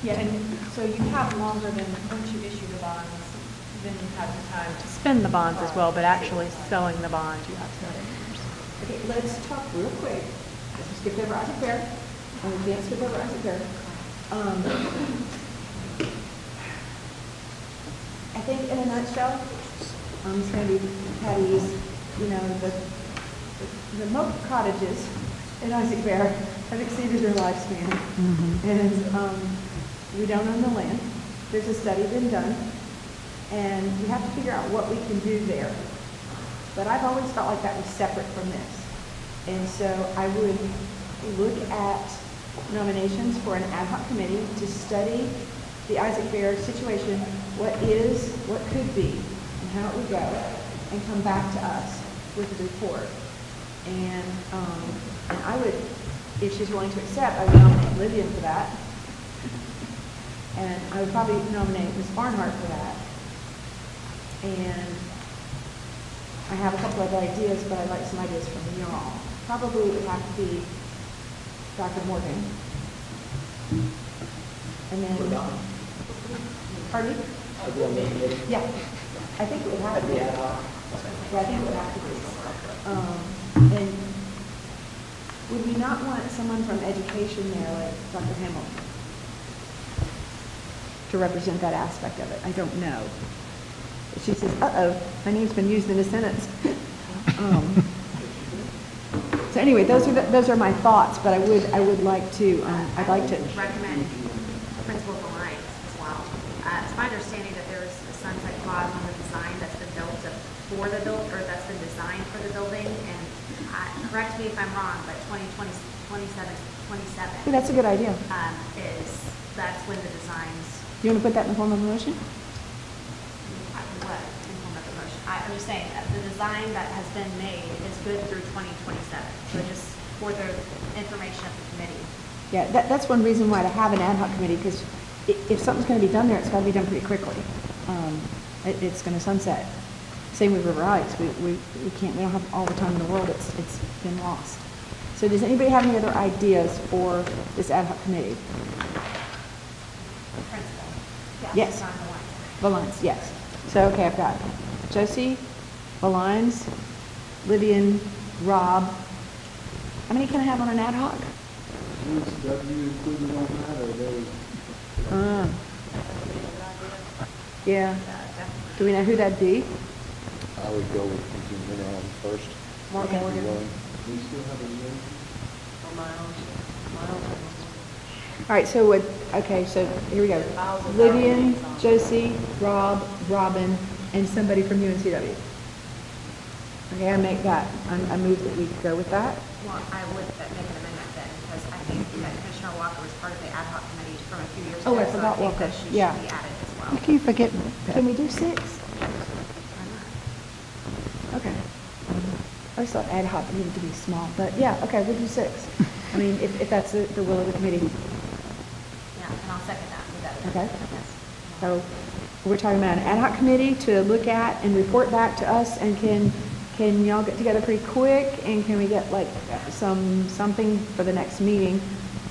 Yeah, and so you have longer than, once you issue the bonds, then you have the time to spend the bonds as well, but actually selling the bonds, you have 7 years. Okay, let's talk real quick. Let's skip over Isaac Bear. We can't skip over Isaac Bear. I think in a nutshell, Sandy, Patty's, the moat cottages in Isaac Bear have exceeded their lifespan. And we don't own the land. There's a study been done, and we have to figure out what we can do there. But I've always felt like that was separate from this. And so I would look at nominations for an ad hoc committee to study the Isaac Bear situation, what is, what could be, and how it would go, and come back to us with a report. And I would, if she's willing to accept, I would nominate Livian for that. And I would probably nominate Ms. Barnhart for that. And I have a couple of ideas, but I'd like some ideas from you all. Probably it would have to be Dr. Morgan. And then, pardon me? Yeah, I think it would have to be. Yeah, I think it would have to be. And would we not want someone from education there, like Dr. Hamilton, to represent that aspect of it? I don't know. She says, uh-oh, my name's been used in a sentence. So anyway, those are my thoughts, but I would like to, I'd like to recommend Principal Alliance as well. It's my understanding that there's a sunset clause on the design that's been built for the build, or that's been designed for the building, and correct me if I'm wrong, but 2027. Hey, that's a good idea. That's when the designs. You want to put that in the form of a motion? What in form of a motion? I'm just saying that the design that has been made is good through 2027. So just for the information of the committee. Yeah, that's one reason why to have an ad hoc committee, because if something's going to be done there, it's got to be done pretty quickly. It's going to sunset. Same with River Heights. We don't have all the time in the world. It's been lost. So does anybody have any other ideas for this ad hoc committee? Principal. Yes. Valines, yes. So, okay, I've got Josie, Valines, Livian, Rob. How many can I have on an ad hoc? NHCS included on that, or they? Yeah. Do we know who that'd be? I would go with Thinking Mineral first. Morgan. We still have a year? All right, so here we go. Livian, Josie, Rob, Robin, and somebody from UNCW. Okay, I make that, I move that we go with that. Well, I would make an amendment then, because I think that Commissioner Walker was part of the ad hoc committee from a few years ago. Oh, I forgot so I think Walker. that she Yeah. should be added as well. How can you forget? Can we do 6? Okay. I always thought ad hoc needed to be small, but yeah, okay, we'll do 6. I mean, if that's the will of the committee. Yeah, and I'll second that with that. Okay. Yes. So we're talking about an ad hoc committee to look at and report back to us, and can y'all get together pretty quick, and can we get like something for the next meeting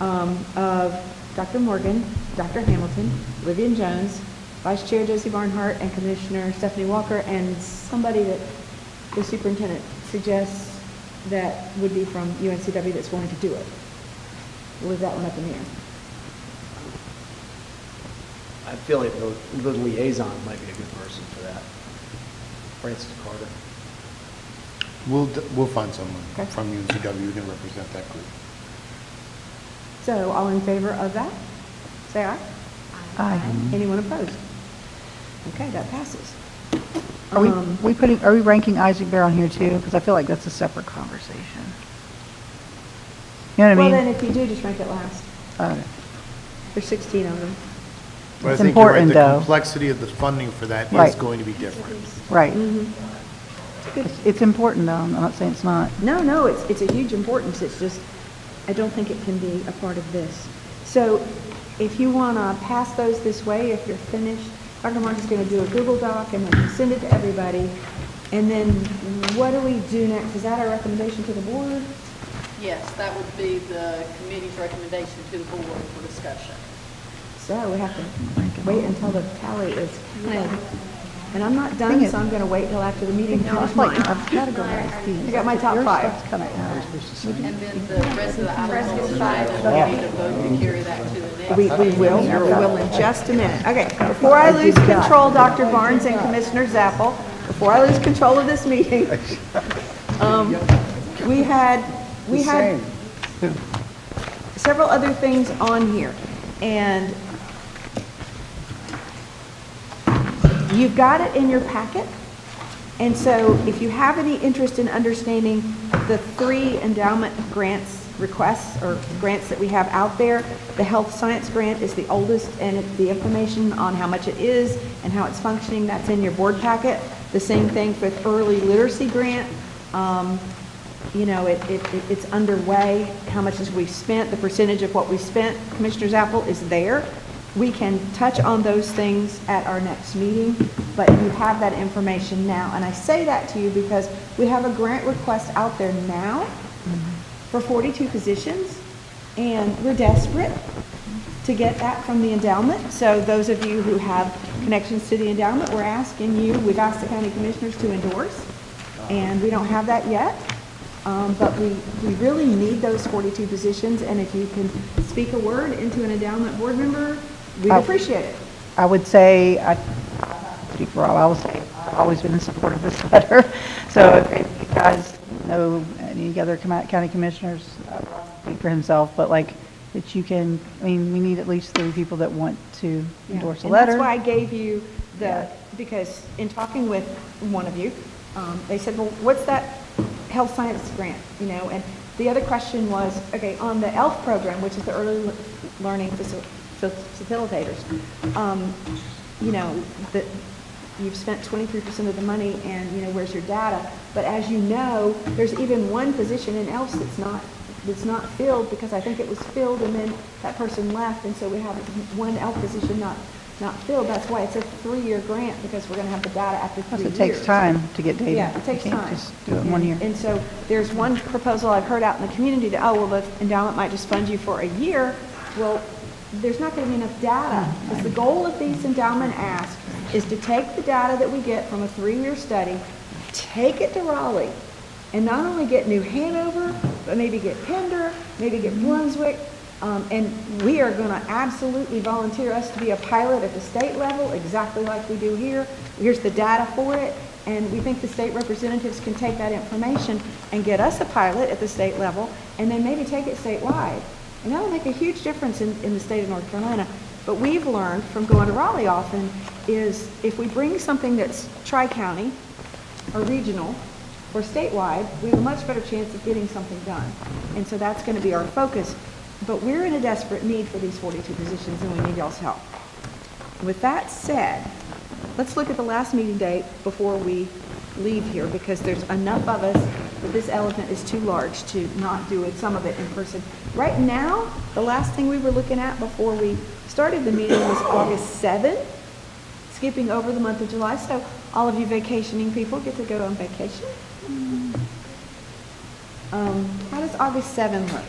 of Dr. Morgan, Dr. Hamilton, Livian Jones, Vice Chair Josie Barnhart, and Commissioner Stephanie Walker, and somebody that the superintendent suggests that would be from UNCW that's willing to do it. We'll leave that one up in the air. I feel like the liaison might be a good person for that. Francis Carter. We'll find someone Okay. from UNCW who can represent that group. So all in favor of that? Say aye. Aye. Anyone opposed? Okay, that passes. Are we ranking Isaac Bear on here too? Because I feel like that's a separate conversation. You know what I Well, mean? then if you do, just rank it last. Okay. There's 16 of them. But I It's think you're right, important, the though. complexity of the funding for that is Right. going to be different. Right. Mm-hmm. It's important, though. I'm not saying it's not. No, it's a huge importance. It's just, I don't think it can be a part of this. So if you want to pass those this way, if you're finished, Dr. Martin's going to do a Google Doc and then send it to everybody. And then what do we do next? Is that our recommendation to the board? Yes, that would be the committee's recommendation to the board for discussion. So we have to wait until the tally is counted. And I'm not Thing done, is- so I'm going to wait till after the meeting to finish Like, mine. I've categorized these. I got my top Your 5. stuff's coming out. And then the rest of the items on the agenda, we need to vote to carry that to the next. We will in just a minute. Okay, before I lose control, Dr. Barnes and Commissioner Zappel, before I lose control of this meeting, we had several other things on here. And you've got it in your packet. And so if you have any interest in understanding the 3 endowment grants requests or grants that we have out there, the health science grant is the oldest, and the information on how much it is and how it's functioning, that's in your board packet. The same thing with early literacy grant. It's underway. How much has we spent? The percentage of what we spent, Commissioner Zappel, is there. We can touch on those things at our next meeting, but you have that information now. And I say that to you because we have a grant request out there now for 42 positions, and we're desperate to get that from the endowment. So those of you who have connections to the endowment, we're asking you, we've asked the county commissioners to endorse, and we don't have that yet. But we really need those 42 positions, and if you can speak a word into an endowment board member, we'd appreciate it. I would say, I speak for all, I will say, I've always been in support of this letter. So if you guys know any other county commissioners, speak for himself, but like, that you can, we need at least 3 people that want to endorse a letter. And that's why I gave you because in talking with one of you, they said, well, what's that health science grant, and the other question was, okay, on the ELF program, which is the early learning facilitators, you've spent 23% of the money, and, where's your data? But as you know, there's even one position in ELF that's not filled, because I think it was filled and then that person left, and so we have one ELF position not filled. That's why it's a 3-year grant, because we're going to have the data after 3 years. It takes time to get data. Yeah, it takes You can't time. just do it in 1 year. And so there's one proposal I've heard out in the community that, the endowment might just fund you for a year. Well, there's not going to be enough data, because the goal of these endowment asks is to take the data that we get from a 3-year study, take it to Raleigh, and not only get New Hanover, but maybe get Pender, maybe get Brunswick, and we are going to absolutely volunteer us to be a pilot at the state level, exactly like we do here. Here's the data for it, and we think the state representatives can take that information and get us a pilot at the state level, and then maybe take it statewide. And that'll make a huge difference in the state of North Carolina. But we've learned from going to Raleigh often is if we bring something that's tri-county or regional or statewide, we have a much better chance of getting something done. And so that's going to be our focus. But we're in a desperate need for these 42 positions, and we need y'all's help. With that said, let's look at the last meeting date before we leave here, because there's enough of us that this elephant is too large to not do some of it in person. Right now, the last thing we were looking at before we started the meeting was August 7th, skipping over the month of July. So all of you vacationing people get to go on vacation. How does August 7th look?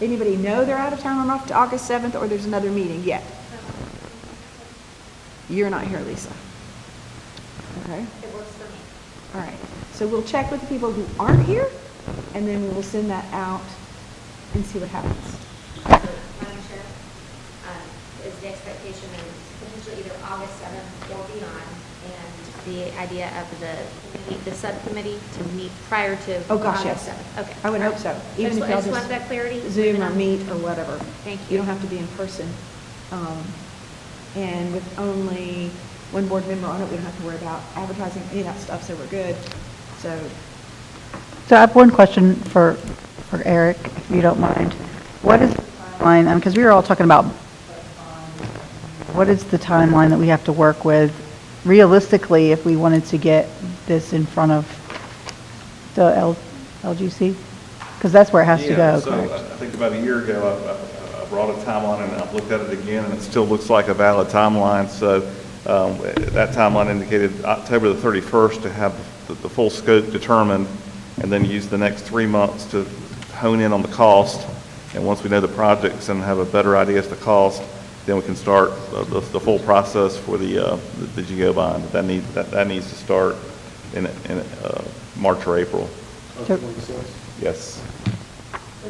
Anybody know they're out of town on off to August 7th, or there's another meeting yet? You're not here, Lisa. Okay. It works for me. All right. So we'll check with the people who aren't here, and then we will send that out and see what happens. Madam Chair, is the expectation is potentially either August 7th or beyond, and the idea of the subcommittee to meet prior to Oh, gosh, August yes. 7th. Okay. I would hope so. Even if I y'all just wanted that clarity. Zoom or Meet or whatever. Thank You don't have to be in person. And with only one board member on it, we don't have to worry about advertising, any of that stuff, so we're good. So So I have one question for Eric, if you don't mind. What is the timeline, because we were all talking about, what is the timeline that we have to work with realistically if we wanted to get this in front of the LGC? Because that's where it has to go, So correct? I think about a year ago, I brought a timeline and I've looked at it again, and it still looks like a valid timeline. So that timeline indicated October the 31st to have the full scope determined, and then use the next 3 months to hone in on the cost. And once we know the projects and have a better idea as to cost, then we can start the full process for the GO bond. That needs to start in March or April. Yes.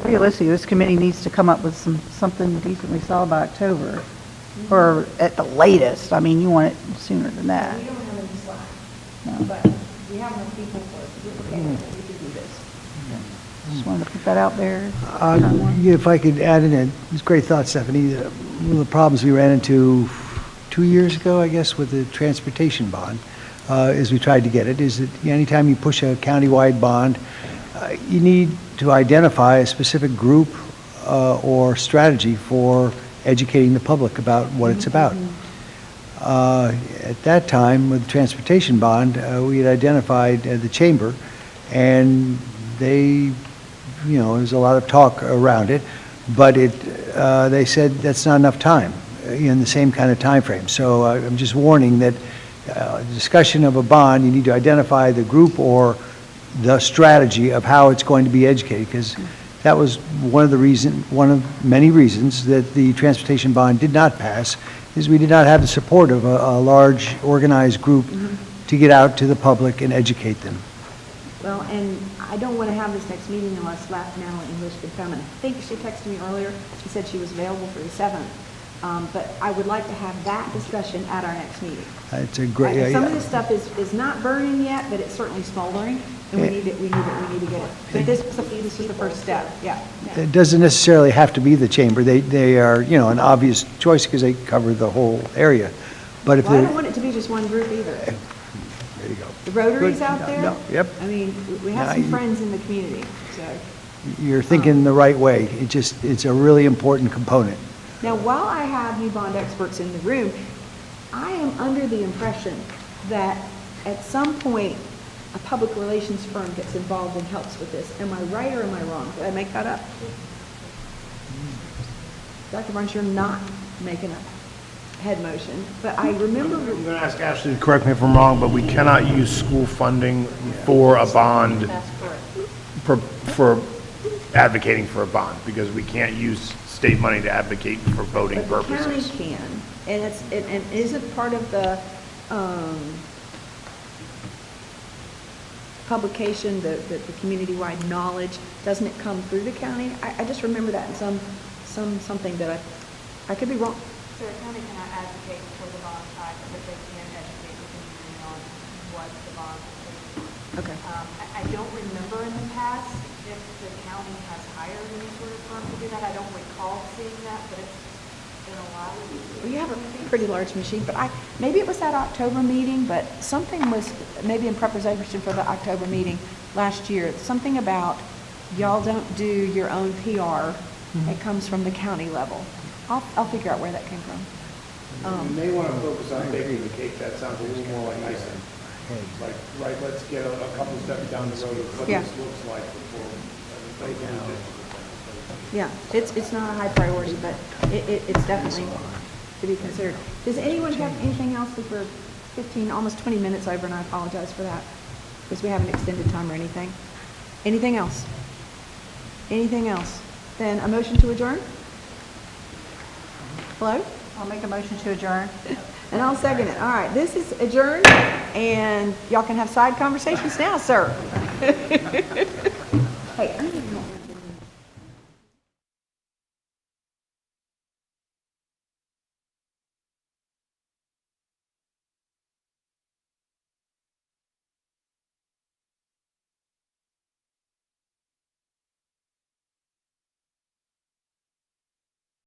Realistically, this committee needs to come up with something decently solid by October, or at the latest. I mean, you want it sooner than that. We don't have any slack, No. but we have enough people for it. We can do this. Just wanted to put that out there. If I could add in, it's great thought, Stephanie. One of the problems we ran into 2 years ago, I guess, with the transportation bond, as we tried to get it, is that anytime you push a countywide bond, you need to identify a specific group or strategy for educating the public about what it's about. At that time, with the transportation bond, we had identified the chamber, and they, there's a lot of talk around it, but they said that's not enough time in the same kind of time frame. So I'm just warning that discussion of a bond, you need to identify the group or the strategy of how it's going to be educated, because that was one of many reasons that the transportation bond did not pass, is we did not have the support of a large organized group to get out to the public and educate them. Well, and I don't want to have this next meeting unless Natalie English could come. And I think she texted me earlier. She said she was available for the 7th. But I would like to have that discussion at our next meeting. It's a great. Some of this stuff is not burning yet, but it's certainly smoldering, and we need to get it. But this was the first step, yeah. It doesn't necessarily have to be the chamber. They are, an obvious choice because they cover the whole area. But if Well, I don't they're, want it to be just one group either. there you go. The Rotary's Good. out there. No, yep. I mean, we have Yeah, some friends in the community, so. You're thinking the right way. It's a really important component. Now, while I have new bond experts in the room, I am under the impression that at some point, a public relations firm gets involved and helps with this. Am I right or am I wrong? Did I make that up? Dr. Barnes, you're not making a head motion, but I remember. I'm going to ask Ashley to correct me if I'm wrong, but we cannot use school funding for a bond, for advocating for a bond, because we can't use state money to advocate for voting But the purposes. county can, and and isn't part of the publication, the community-wide knowledge, doesn't it come through the county? I just remember that in something that I could be wrong. So the county cannot advocate for the bond side, but they can educate the community on what the bond is. Okay. I don't remember in the past if the county has hired any sort of firm to do that. I don't recall seeing that, but it's been a while. We have a pretty large machine, but maybe it was that October meeting, but something was, maybe in preparation for the October meeting last year, something about y'all don't do your own PR. It comes from the county level. I'll figure out where that came from. You may want to focus on baking the cake. That sounds a little more like icing. Like, right, let's get a couple steps down the road of what Yeah. this looks like before. Yeah, it's not a high priority, but it's definitely to be considered. Does anyone have anything else? We're 15, almost 20 minutes over, and I apologize for that, because we haven't extended time or anything. Anything else? Anything else? Then a motion to adjourn? Hello? I'll make a motion to adjourn. And I'll second it. All right, this is adjourned, and y'all can have side conversations now, sir. Hey, I need